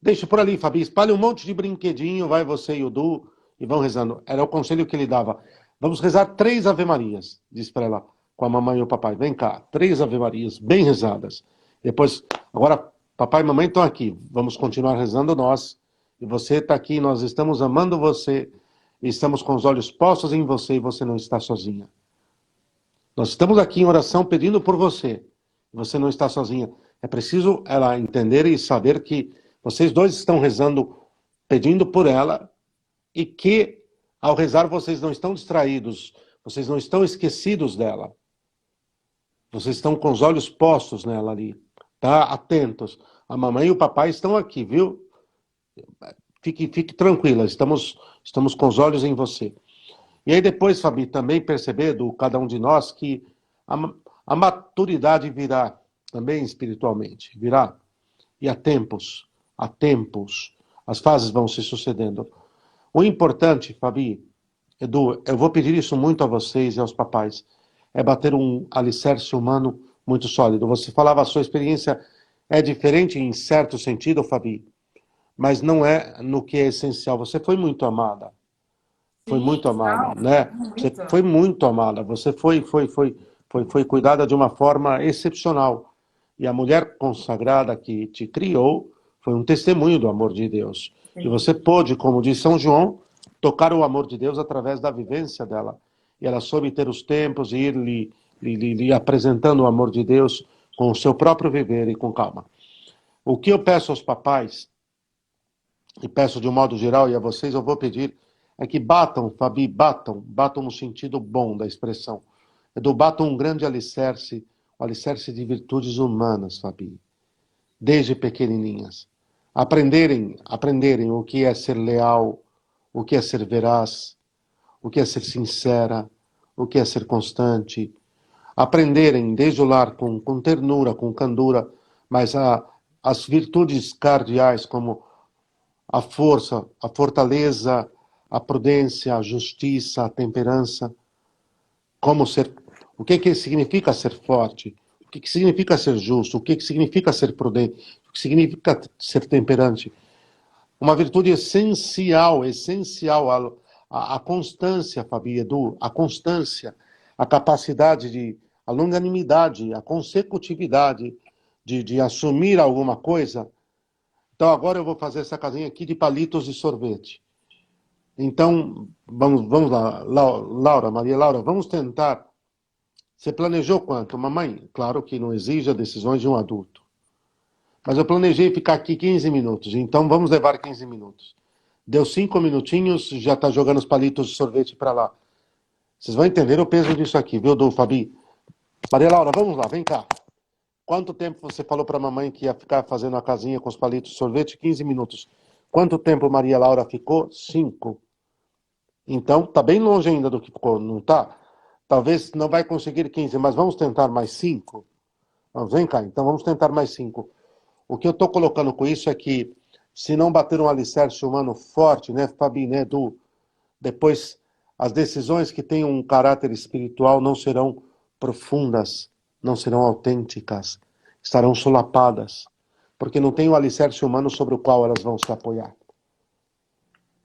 Deixa por ali, Fabi, espalhe um monte de brinquedinho, vai você e o Du, e vão rezando. Era o conselho que ele dava. Vamos rezar 3 Ave-Marias, disse para ela, com a mamãe e o papai. Vem cá, 3 Ave-Marias, bem rezadas. Depois, agora, papai e mamãe estão aqui, vamos continuar rezando nós. E você está aqui, nós estamos amando você, estamos com os olhos postos em você e você não está sozinha. Nós estamos aqui em oração pedindo por você. Você não está sozinha. É preciso ela entender e saber que vocês dois estão rezando, pedindo por ela, e que ao rezar vocês não estão distraídos, vocês não estão esquecidos dela. Vocês estão com os olhos postos nela ali. Tá? Atentos. A mamãe e o papai estão aqui, viu? Fique tranquila, estamos com os olhos em você. E aí depois, Fabi, também perceber do cada um de nós que a maturidade virá também espiritualmente, virá. E há tempos, as fases vão se sucedendo. O importante, Fabi, Edu, eu vou pedir isso muito a vocês e aos papais, é bater um alicerce humano muito sólido. Você falava, a sua experiência é diferente em certo sentido, Fabi, mas não é no que é essencial. Você foi muito amada. Foi Sim, muito amada, não, né? Você muito. foi muito amada. Você foi cuidada de uma forma excepcional. E a mulher consagrada que te criou foi um testemunho do amor de Deus. E Sim. você pôde, como diz São João, tocar o amor de Deus através da vivência dela. E ela soube ter os tempos e ir lhe apresentando o amor de Deus com o seu próprio viver e com calma. O que eu peço aos papais, e peço de um modo geral, e a vocês eu vou pedir, é que batam, Fabi, batam no sentido bom da expressão. Batam um grande alicerce, o alicerce de virtudes humanas, Fabi, desde pequenininhas. Aprenderem o que é ser leal, o que é ser veraz, o que é ser sincera, o que é ser constante. Aprenderem desde o lar com ternura, com candura, mas as virtudes cardeais como a força, a fortaleza, a prudência, a justiça, a temperança, como ser, o que significa ser forte, o que significa ser justo, o que significa ser prudente, o que significa ser temperante. Uma virtude essencial, a constância, Fabi, Edu, a constância, a capacidade a longanimidade, a consecutividade de assumir alguma coisa. Então agora eu vou fazer essa casinha aqui de palitos de sorvete. Então, vamos lá, Laura, Maria Laura, vamos tentar. Você planejou quanto? Mamãe, claro que não exige as decisões de um adulto. Mas eu planejei ficar aqui 15 minutos, então vamos levar 15 minutos. Deu 5 minutinhos, já está jogando os palitos de sorvete para lá. Vocês vão entender o peso disso aqui, viu, do Fabi? Maria Laura, vamos lá, vem cá. Quanto tempo você falou para a mamãe que ia ficar fazendo a casinha com os palitos de sorvete? 15 minutos. Quanto tempo Maria Laura ficou? 5. Então, tá bem longe ainda do que ficou, não tá? Talvez não vai conseguir 15, mas vamos tentar mais 5? Vem cá, então vamos tentar mais 5. O que eu estou colocando com isso é que, se não bater um alicerce humano forte, né, Fabi, né, Edu, depois as decisões que têm um caráter espiritual não serão profundas, não serão autênticas, estarão solapadas, porque não tem o alicerce humano sobre o qual elas vão se apoiar.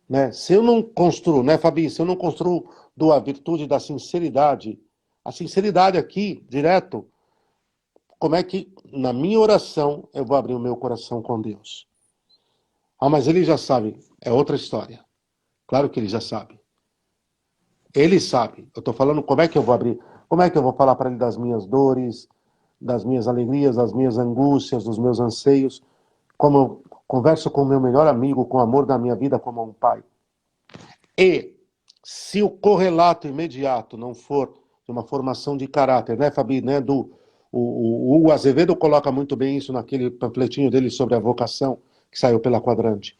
Né? Se eu não construo, né, Fabi, se eu não construo a virtude da sinceridade, a sinceridade aqui, direto, como é que, na minha oração, eu vou abrir o meu coração com Deus? Ah, mas ele já sabe, é outra história. Claro que ele já sabe. Ele sabe. Eu estou falando como é que eu vou abrir, como é que eu vou falar para ele das minhas dores, das minhas alegrias, das minhas angústias, dos meus anseios, como eu converso com o meu melhor amigo, com o amor da minha vida como um pai. E se o correlato imediato não for de uma formação de caráter, né, Fabi, né, o Hugo Azevedo coloca muito bem isso naquele panfletinho dele sobre a vocação, que saiu pela Quadrante.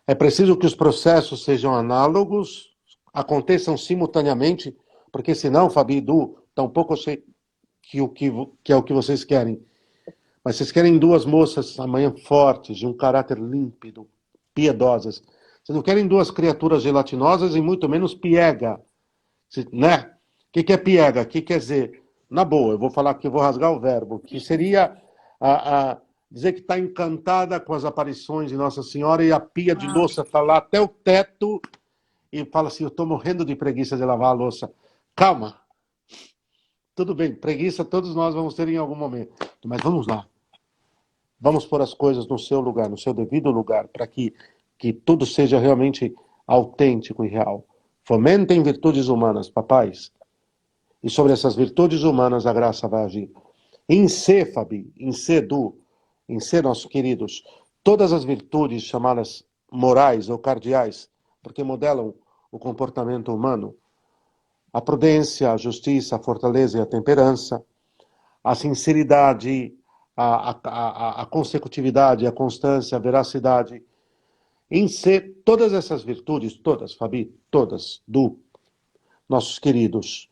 É preciso que os processos sejam análogos, aconteçam simultaneamente, porque senão, Fabi e Du, tampouco eu sei que é o que vocês querem. Mas vocês querem duas moças amanhã fortes, de um caráter límpido, piedosas. Vocês não querem duas criaturas gelatinosas e muito menos piega. Né? O que é piega? O que quer dizer? Na boa, eu vou falar que eu vou rasgar o verbo, que seria dizer que está encantada com as aparições de Nossa Senhora e a pia de louça está lá até o teto e fala assim, eu estou morrendo de preguiça de lavar a louça. Calma. Tudo bem, preguiça todos nós vamos ter em algum momento. Mas vamos lá. Vamos pôr as coisas no seu lugar, no seu devido lugar, para que tudo seja realmente autêntico e real. Fomentem virtudes humanas, papais. E sobre essas virtudes humanas a graça vai agir. Em C, Fabi, em C, Du, em C, nossos queridos, todas as virtudes chamadas morais ou cardeais, porque modelam o comportamento humano, a prudência, a justiça, a fortaleza e a temperança, a sinceridade, a consecutividade, a constância, a veracidade. Em ser todas essas virtudes, todas, Fabi, todas, nossos queridos,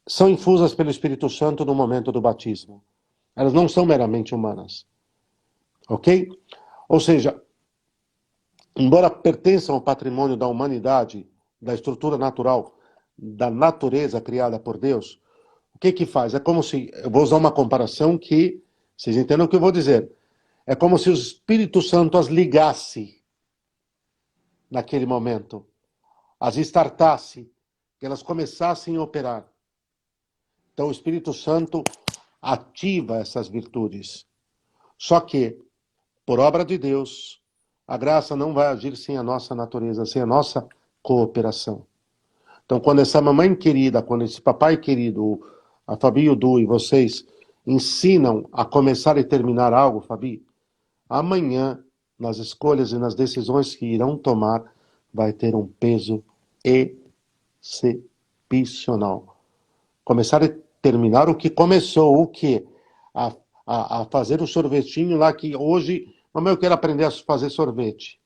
são infusas pelo Espírito Santo no momento do batismo. Elas não são meramente humanas. Ok? Ou seja, embora pertençam ao patrimônio da humanidade, da estrutura natural, da natureza criada por Deus, o que que faz? É como se, eu vou usar uma comparação que, vocês entendam o que eu vou dizer, é como se o Espírito Santo as ligasse naquele momento, as startasse, que elas começassem a operar. Então o Espírito Santo ativa essas virtudes. Só que, por obra de Deus, a graça não vai agir sem a nossa natureza, sem a nossa cooperação. Então, quando essa mamãe querida, quando esse papai querido, a Fabi e o Du e vocês ensinam a começar e terminar algo, Fabi, amanhã, nas escolhas e nas decisões que irão tomar, vai ter um peso excepcional. Começar e terminar o que começou, o que? A fazer o sorvetinho lá que hoje, mamãe, eu quero aprender a fazer sorvete.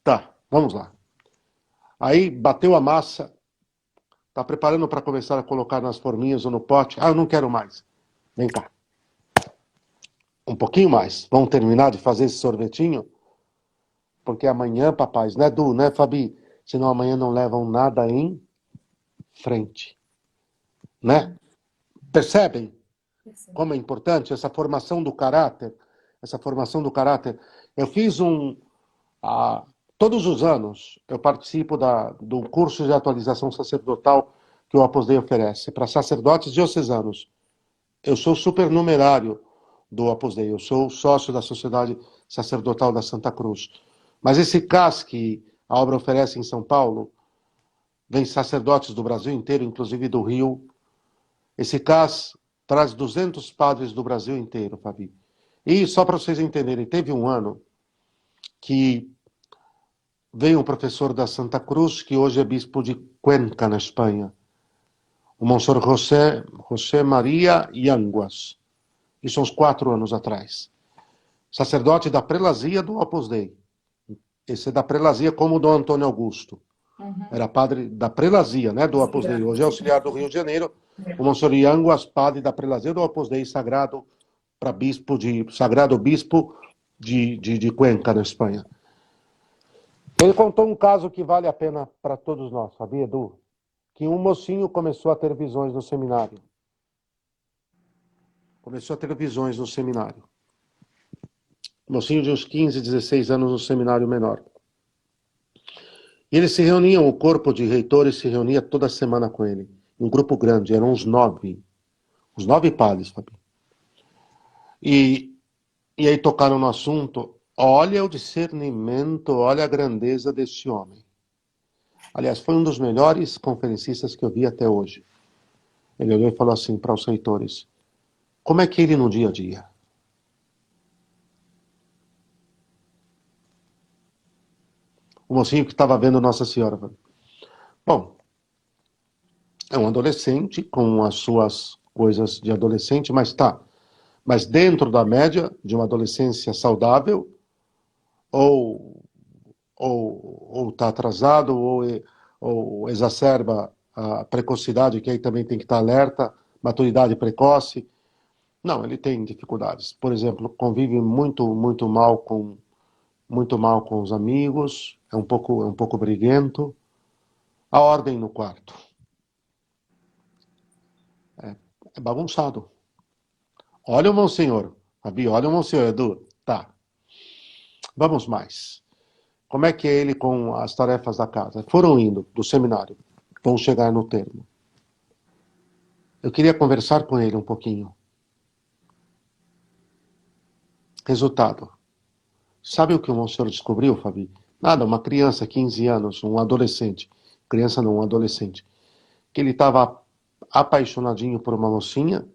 Tá, vamos lá. Aí bateu a massa, tá preparando para começar a colocar nas forminhas ou no pote. Ah, eu não quero mais. Vem cá. Um pouquinho mais. Vamos terminar de fazer esse sorvetinho? Porque amanhã, papais, né, Du, né, Fabi? Senão amanhã não levam nada em frente. Né? Percebem como é importante essa formação do caráter? Essa formação do caráter. Eu fiz todos os anos eu participo do curso de atualização sacerdotal que o Opus Dei oferece para sacerdotes diocesanos. Eu sou supernumerário do Opus Dei, eu sou sócio da Sociedade Sacerdotal da Santa Cruz. Mas esse CAS que a obra oferece em São Paulo, vem sacerdotes do Brasil inteiro, inclusive do Rio. Esse CAS traz 200 padres do Brasil inteiro, Fabi. E só para vocês entenderem, teve um ano que veio um professor da Santa Cruz, que hoje é bispo de Cuenca, na Espanha, o Monsenhor José Maria Yanguas. Isso uns 4 anos atrás. Sacerdote da prelazia do Opus Dei. Esse é da prelazia como o Dom Antônio Augusto. Era padre da prelazia, né, do Opus Dei. Hoje é auxiliar do Rio de Janeiro. O Monsenhor Yanguas, padre da prelazia do Opus Dei, sagrado bispo de Cuenca, na Espanha. Ele contou um caso que vale a pena para todos nós, sabia, Edu? Que um mocinho começou a ter visões no seminário. Começou a ter visões no seminário. Mocinho de uns 15, 16 anos no seminário menor. E eles se reuniam, o corpo de reitores se reunia toda semana com ele. Um grupo grande, eram uns 9. Uns 9 padres, Fabi. E aí tocaram no assunto. Olha o discernimento, olha a grandeza desse homem. Aliás, foi um dos melhores conferencistas que eu vi até hoje. Ele olhou e falou assim para os reitores: como é que ele no dia a dia? O mocinho que estava vendo Nossa Senhora. Bom, é um adolescente com as suas coisas de adolescente, mas tá. Mas dentro da média de uma adolescência saudável, ou está atrasado, ou exacerba a precocidade, que aí também tem que estar alerta, maturidade precoce. Não, ele tem dificuldades. Por exemplo, convive muito mal com os amigos, é um pouco briguento. A ordem no quarto. É bagunçado. Olha o Monsenhor. Fabi, olha o Monsenhor, Edu. Tá. Vamos mais. Como é que é ele com as tarefas da casa? Foram indo do seminário. Vão chegar no termo. Eu queria conversar com ele um pouquinho. Resultado. Sabe o que o Monsenhor descobriu, Fabi? Nada, uma criança, 15 anos, um adolescente. Criança não, um adolescente. Que ele estava apaixonadinho por uma mocinha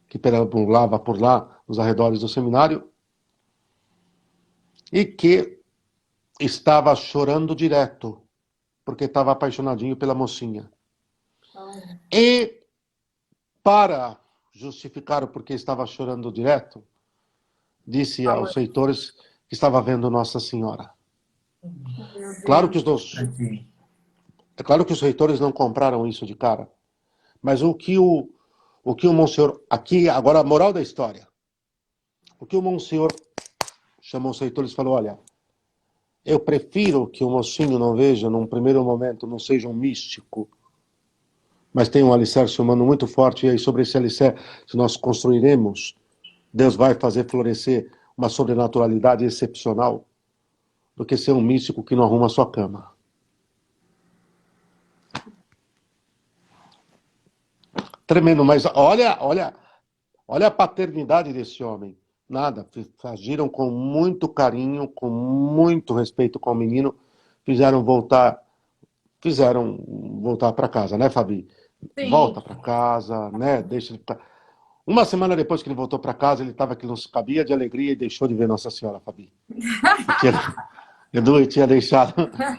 que perambulava por lá, nos arredores do seminário, e que estava chorando direto, porque estava apaixonadinho pela mocinha. E, para justificar o porquê estava chorando direto, disse aos reitores que estava vendo Nossa Senhora. Claro que é claro que os reitores não compraram isso de cara, mas o que o Monsenhor, aqui, agora a moral da história, o que o Monsenhor chamou os reitores e falou: olha, Eu prefiro que o mocinho não veja, num primeiro momento, não seja um místico, mas tem um alicerce humano muito forte, e aí sobre esse alicerce nós construiremos, Deus vai fazer florescer uma sobrenaturalidade excepcional, do que ser um místico que não arruma a sua cama. Tremendo, mas olha a paternidade desse homem. Nada, agiram com muito carinho, com muito respeito com o menino, fizeram voltar para casa, né, Fabi? Sim. Volta para casa, né? Deixa ele ficar. Uma semana depois que ele voltou para casa, ele estava que não se cabia de alegria e deixou de ver Nossa Senhora, Fabi. Edu tinha deixado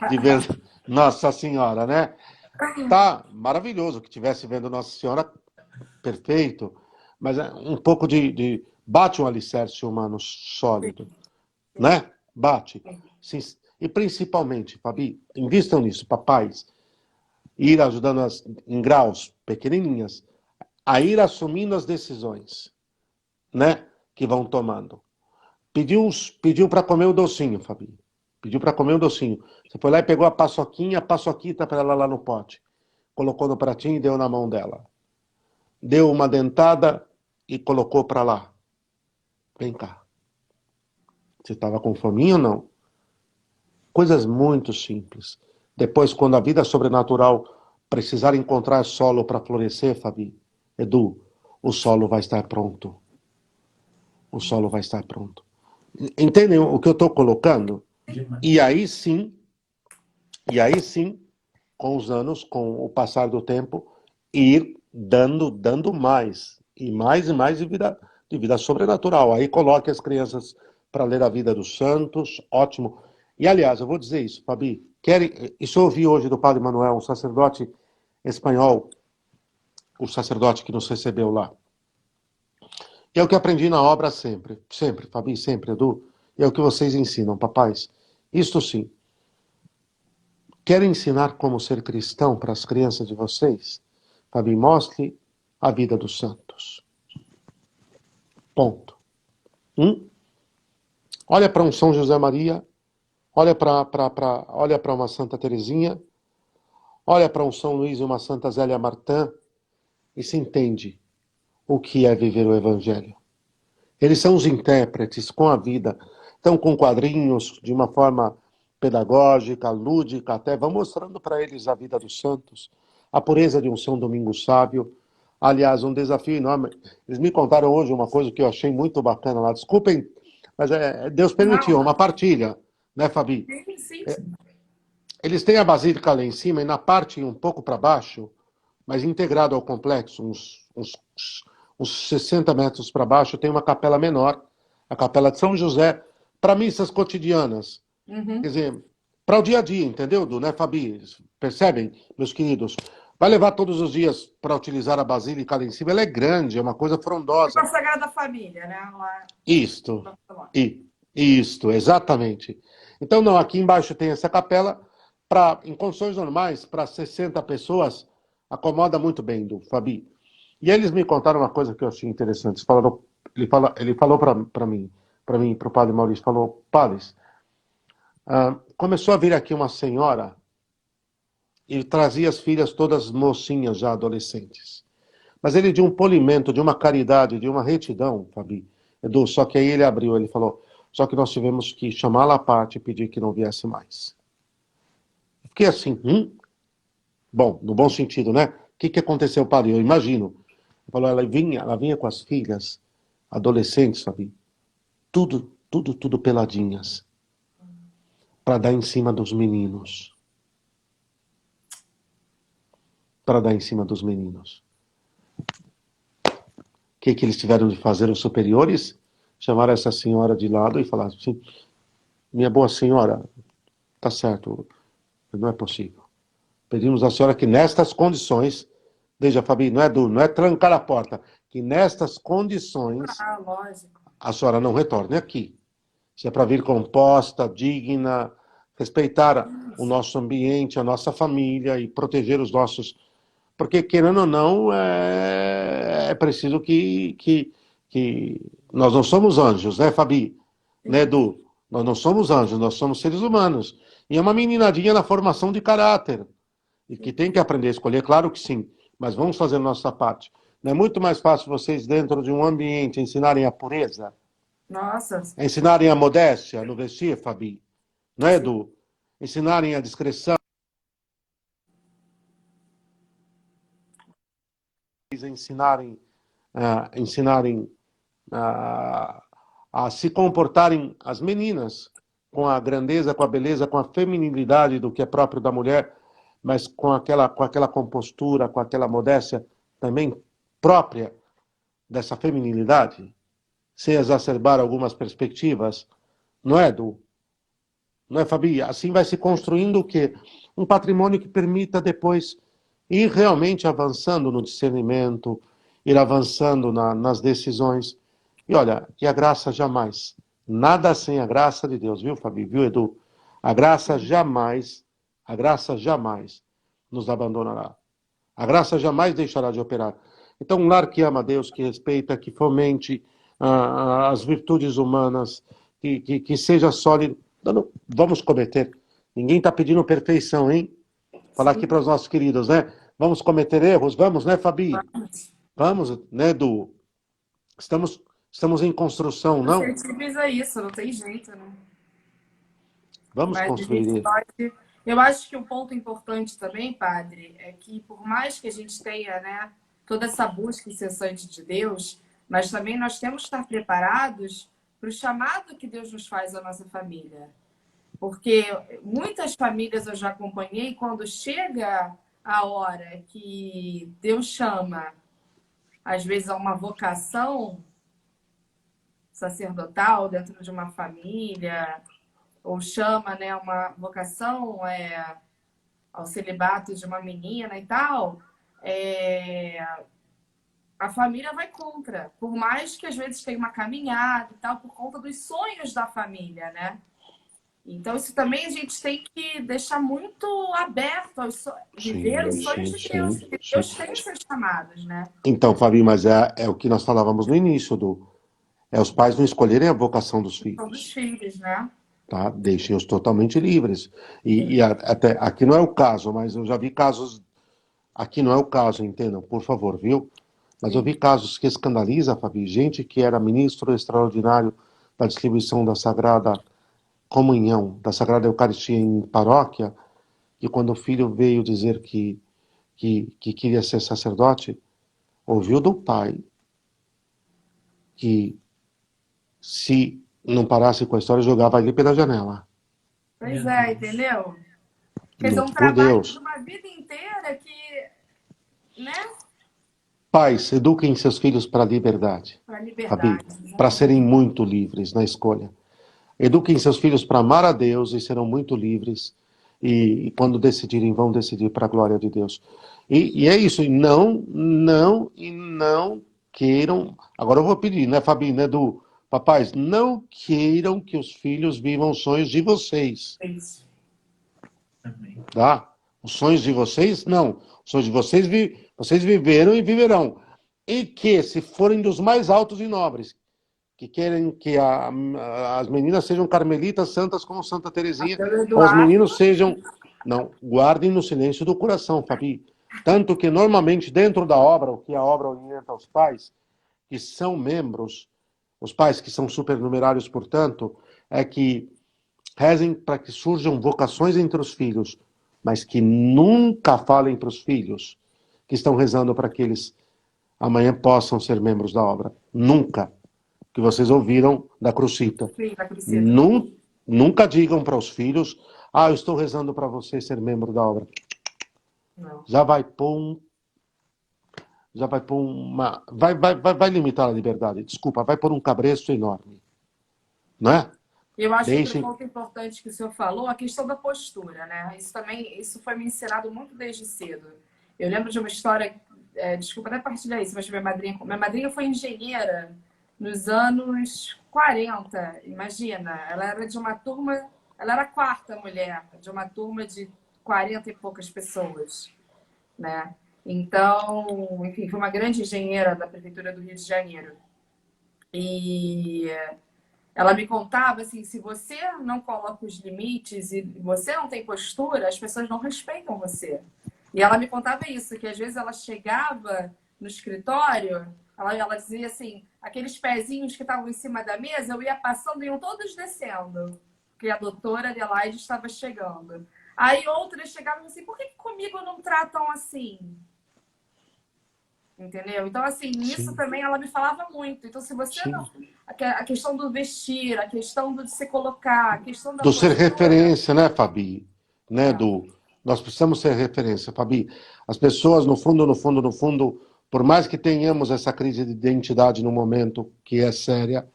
de ver Nossa Senhora, né? Tá maravilhoso que tivesse vendo Nossa Senhora, perfeito, mas é um pouco bate um alicerce humano sólido, né? Bate. Sim. E principalmente, Fabi, invistam nisso, papais, ir ajudando em graus pequenininhas, a ir assumindo as decisões, né? Que vão tomando. Pediu para comer o docinho, Fabi. Pediu para comer o docinho. Você foi lá e pegou a paçoquita para ela lá no pote. Colocou no pratinho e deu na mão dela. Deu uma dentada e colocou para lá. Vem cá. Você estava com fominha ou não? Coisas muito simples. Depois, quando a vida sobrenatural precisar encontrar solo para florescer, Fabi, Edu, o solo vai estar pronto. O solo vai estar pronto. Entendem o que eu estou colocando? E aí sim, com os anos, com o passar do tempo, ir dando mais, e mais de vida sobrenatural. Aí coloque as crianças para ler a vida dos santos, ótimo. E, aliás, eu vou dizer isso, Fabi, isso eu ouvi hoje do Padre Manuel, um sacerdote espanhol, o sacerdote que nos recebeu lá. E é o que aprendi na obra sempre, Fabi, sempre, Edu, e é o que vocês ensinam, papais. Isto sim. Querem ensinar como ser cristão para as crianças de vocês? Fabi, mostre a vida dos santos. Ponto. Olha para um São José Maria, olha para uma Santa Teresinha, olha para um São Luís e uma Santa Zélia Martã, e se entende o que é viver o Evangelho. Eles são os intérpretes com a vida, então com quadrinhos, de uma forma pedagógica, lúdica, até vão mostrando para eles a vida dos santos, a pureza de um São Domingos Sábio. Aliás, um desafio enorme. Eles me contaram hoje uma coisa que eu achei muito bacana lá. Desculpem, mas Deus permitiu, uma partilha, né, Fabi? Sim. Eles têm a basílica lá em cima e na parte um pouco para baixo, mas integrado ao complexo, uns 60 metros para baixo, tem uma capela menor, a Capela de São José, para missas cotidianas. Quer dizer, para o dia a dia, entendeu, Du, né, Fabi? Percebem, meus queridos? Vai levar todos os dias para utilizar a basílica lá em cima. Ela é grande, é uma coisa frondosa. É a Sagrada Família, né? Isto, exatamente. Então, não, aqui embaixo tem essa capela, em condições normais, para 60 pessoas, acomoda muito bem, Du, Fabi. E eles me contaram uma coisa que eu achei interessante. Ele falou para mim, para o Padre Maurício, falou, Padres, começou a vir aqui uma senhora e trazia as filhas todas mocinhas, já adolescentes. Mas ele de um polimento, de uma caridade, de uma retidão, Fabi, Edu, só que aí ele abriu, ele falou, só que nós tivemos que chamá-la à parte e pedir que não viesse mais. Fiquei assim, Bom, no bom sentido, né? O que aconteceu, Padre? Eu imagino. Ele falou, ela vinha com as filhas, adolescentes, Fabi, tudo peladinhas, para dar em cima dos meninos. Para dar em cima dos meninos. O que eles tiveram de fazer, os superiores? Chamaram essa senhora de lado e falaram assim, minha boa senhora, tá certo, não é possível. Pedimos à senhora que nestas condições, veja, Fabi, não é trancar a porta, que nestas condições a senhora não retorne aqui. Se é para vir composta, digna, respeitar o nosso ambiente, a nossa família e proteger os nossos... Porque, querendo ou não, é preciso que... Nós não somos anjos, né, Fabi? Né, Edu? Nós não somos anjos, nós somos seres humanos. E é uma meninadinha na formação de caráter. E que tem que aprender a escolher, claro que sim. Mas vamos fazer a nossa parte. Não é muito mais fácil vocês, dentro de um ambiente, ensinarem a pureza? Nossa, Ensinarem a modéstia no vestir, Fabi? Não é, sim. Edu? Ensinarem a discrição, ensinarem a, a se comportarem as meninas com a grandeza, com a beleza, com a feminilidade do que é próprio da mulher, mas com aquela compostura, com aquela modéstia também própria dessa feminilidade, sem exacerbar algumas perspectivas, não é, Edu? Não é, Fabi? Assim vai se construindo o quê? Um patrimônio que permita depois ir realmente avançando no discernimento, ir avançando nas decisões. E olha, que a graça jamais, nada sem a graça de Deus, viu, Fabi? Viu, Edu? A graça jamais nos abandonará. A graça jamais deixará de operar. Então, um lar que ama a Deus, que respeita, que fomente as virtudes humanas, que seja sólido. Não, vamos cometer. Ninguém está pedindo perfeição, hein? Falar aqui para os nossos queridos, né? Vamos cometer erros, vamos, né, Fabi? Vamos, né, Edu? Estamos em construção, não? Suscetíveis isso, não tem jeito, né? Vamos Mas a gente construir. pode. Eu acho que um ponto importante também, padre, é que por mais que a gente tenha, né, toda essa busca incessante de Deus, mas também nós temos que estar preparados para o chamado que Deus nos faz à nossa família. Porque muitas famílias eu já acompanhei, quando chega a hora que Deus chama, às vezes, a uma vocação sacerdotal dentro de uma família, ou chama, né, uma vocação ao celibato de uma menina e tal, a família vai contra. Por mais que às vezes tenha uma caminhada e tal, por conta dos sonhos da família, né? Então, isso também a gente tem que deixar muito aberto viver os Sim, sonhos sim, de Deus, sim, porque sim. Deus tem os seus chamados, né? Então, Fabi, mas é o que nós falávamos no início, é os pais não escolherem a vocação dos São dos filhos. filhos, né? Tá? Deixem-os totalmente livres. Até aqui não é o caso, mas eu já vi casos. Aqui não é o caso, entendam, por favor, viu? Mas eu Sim. vi casos que escandaliza, Fabi, gente que era ministro extraordinário da distribuição da Sagrada Comunhão, da Sagrada Eucaristia em paróquia, e quando o filho veio dizer que queria ser sacerdote, ouviu do pai que se não parasse com a história, jogava ele pela janela. Pois Meu é, Deus. entendeu? Quer dizer, um Por trabalho de Deus. uma vida inteira que, né? Pais, eduquem seus filhos para a liberdade. Para a Fabi, liberdade, para serem exatamente. muito livres na escolha. Eduquem seus filhos para amar a Deus e serão muito livres. E quando decidirem, vão decidir para a glória de Deus. E é isso. E não queiram. Agora eu vou pedir, né, Fabi, né, do papais, não queiram que os filhos vivam os sonhos de vocês, É isso. Amém. tá? Os sonhos de vocês, não. Os sonhos de vocês, vocês viveram e viverão. E que, se forem dos mais altos e nobres, que querem que as meninas sejam carmelitas santas como Santa Teresinha, Pelo ou os Eduardo, meninos sejam. Não, guardem no silêncio do coração, Fabi. Tanto que normalmente dentro da obra, o que a obra orienta aos pais, que são membros, os pais que são supernumerários, portanto, é que rezem para que surjam vocações entre os filhos, mas que nunca falem para os filhos que estão rezando para que eles amanhã possam ser membros da obra. Nunca. Que vocês ouviram da Crucita. sim, da Cruceta. Nunca digam para os filhos, eu estou rezando para você ser membro da obra. Não. Já vai pôr já vai pôr vai limitar a liberdade. Desculpa, vai pôr um cabresto enorme, não é? Eu acho outro Deixem. ponto importante que o senhor falou, a questão da postura, né? Isso também, isso foi me ensinado muito desde cedo. Eu lembro de uma história, desculpa até partilhar isso, mas minha madrinha foi engenheira nos anos 40, imagina. Ela era de uma turma, ela era a quarta mulher de uma turma de 40 e poucas pessoas, né? Então, enfim, foi uma grande engenheira da Prefeitura do Rio de Janeiro. E Ela me contava assim, se você não coloca os limites e você não tem postura, as pessoas não respeitam você. E ela me contava isso, que às vezes ela chegava no escritório, ela dizia assim, aqueles pezinhos que estavam em cima da mesa, eu ia passando e iam todos descendo, porque a doutora Adelaide estava chegando. Aí outras chegavam assim, por que comigo não tratam assim? Entendeu? Então, assim, nisso Sim, também ela me falava muito. Então, se você não. sim. A questão do vestir, a questão do de se colocar, a questão da Do ser postura. referência, né, Fabi? Né, É, nós precisamos ser referência, Fabi. As pessoas, no fundo, no fundo, no fundo, por mais que tenhamos essa crise de identidade no momento, que é séria,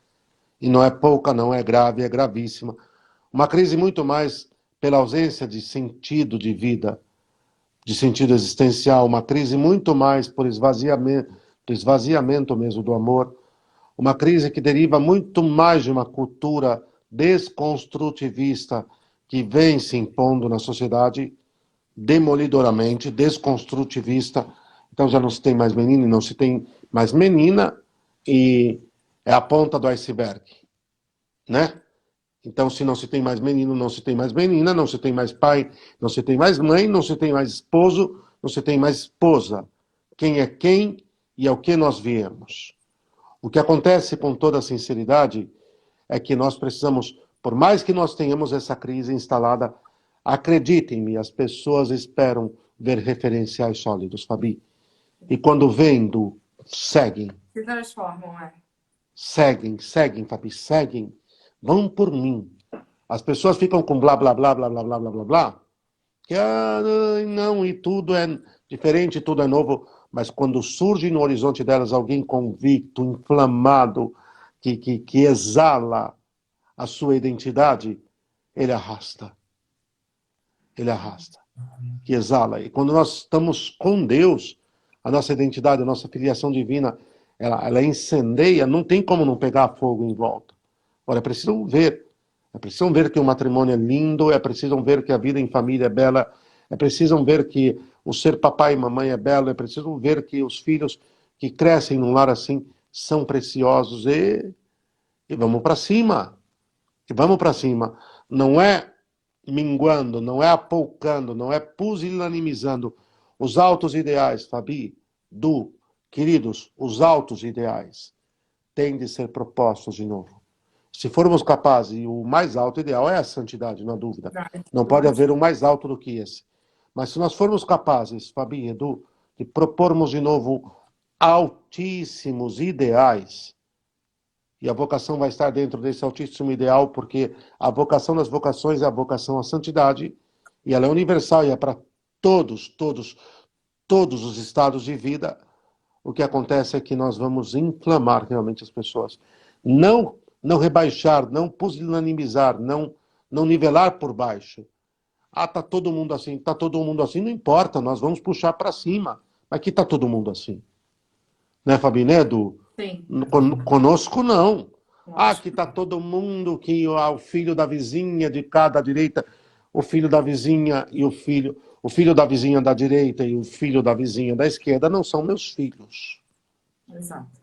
e não é pouca, não é grave, é gravíssima, uma crise muito mais pela ausência de sentido de vida, de sentido existencial, uma crise muito mais por esvaziamento mesmo do amor, uma crise que deriva muito mais de uma cultura desconstrutivista que vem se impondo na sociedade demolidoramente, desconstrutivista. Então já não se tem mais menino e não se tem mais menina, e é a ponta do iceberg, né? Então, se não se tem mais menino, não se tem mais menina, não se tem mais pai, não se tem mais mãe, não se tem mais esposo, não se tem mais esposa. Quem é quem e ao que nós viemos. O que acontece com toda sinceridade é que nós precisamos, por mais que nós tenhamos essa crise instalada, acreditem-me, as pessoas esperam ver referenciais sólidos, Fabi. E quando vendo, seguem, se transformam, é. seguem, Fabi, seguem. Vão por mim. As pessoas ficam com blá, blá, blá, blá, blá, blá, blá, blá, blá, que não, e tudo é diferente, tudo é novo, mas quando surge no horizonte delas alguém convicto, inflamado, que exala a sua identidade, ele arrasta, ele arrasta, que exala. E quando nós estamos com Deus, a nossa identidade, a nossa filiação divina, ela incendeia, não tem como não pegar fogo em volta. Olha, é preciso ver que o matrimônio é lindo, é preciso ver que a vida em família é bela, é preciso ver que o ser papai e mamãe é belo, é preciso ver que os filhos que crescem num lar assim são preciosos e vamos para cima. E vamos para cima. Não é minguando, não é apoucando, não é pusilanimizando os altos ideais, Fabi, queridos, os altos ideais têm de ser propostos de novo. Se formos capazes, e o mais alto ideal é a santidade, não há dúvida. Verdade. Não pode haver um mais alto do que esse. Mas se nós formos capazes, Fabi e Edu, de propormos de novo altíssimos ideais, e a vocação vai estar dentro desse altíssimo ideal, porque a vocação das vocações é a vocação à santidade, e ela é universal e é para todos os estados de vida. O que acontece é que nós vamos inflamar realmente as pessoas. Não rebaixar, não pusilanimizar, não nivelar por baixo. Ah, tá todo mundo assim, não importa, nós vamos puxar para cima. Mas que tá todo mundo assim. Né, Fabinedo? Sim. Conosco não. Ah, Nossa. que tá todo mundo, que o filho da vizinha de cada direita, o filho da vizinha e o filho da vizinha da direita e o filho da vizinha da esquerda não são meus filhos. Exato.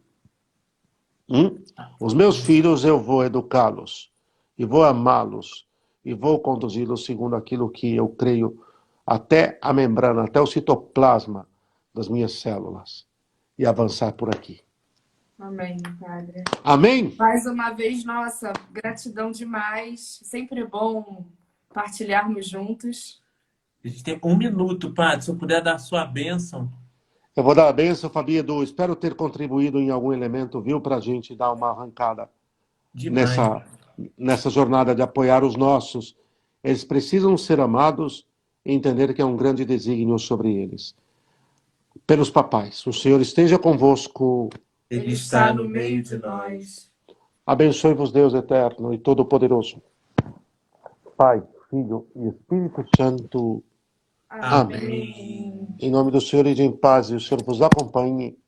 Os meus filhos eu vou educá-los e vou amá-los e vou conduzi-los segundo aquilo que eu creio até a membrana, até o citoplasma das minhas células e avançar por aqui. Amém, Padre. Amém? Mais uma vez, nossa, gratidão demais. Sempre bom partilharmos juntos. A gente tem 1 minuto, Padre. Se eu puder dar a sua bênção. Eu vou dar a bênção, Fabi Edu. Espero ter contribuído em algum elemento, viu, para a gente dar uma arrancada Demais. nessa jornada de apoiar os nossos. Eles precisam ser amados e entender que é um grande desígnio sobre eles. Pelos papais. O Senhor esteja convosco. Ele está no meio de nós. Abençoe-vos, Deus eterno e todo-poderoso. Pai, Filho e Espírito Santo. Amém. Em nome do Senhor, ide em paz e o Senhor vos acompanhe.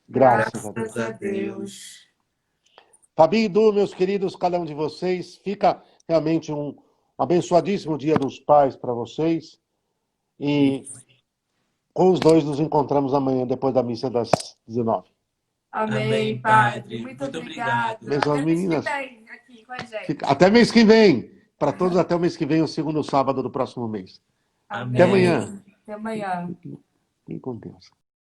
Graças a Deus. Graças a Deus. Fabi e Du, meus queridos, cada um de vocês, fica realmente um abençoadíssimo Dia dos Pais para vocês. E com os dois nos encontramos amanhã, depois da missa das 19. Amém, Amém, Padre. Padre. Muito Muito obrigado. obrigado. Beijo às Até mês que meninas. vem aqui com a gente. Até mês que vem. Para todos, até o mês que vem, o segundo sábado do próximo mês. Amém. amanhã. Até amanhã. Fiquem com Deus.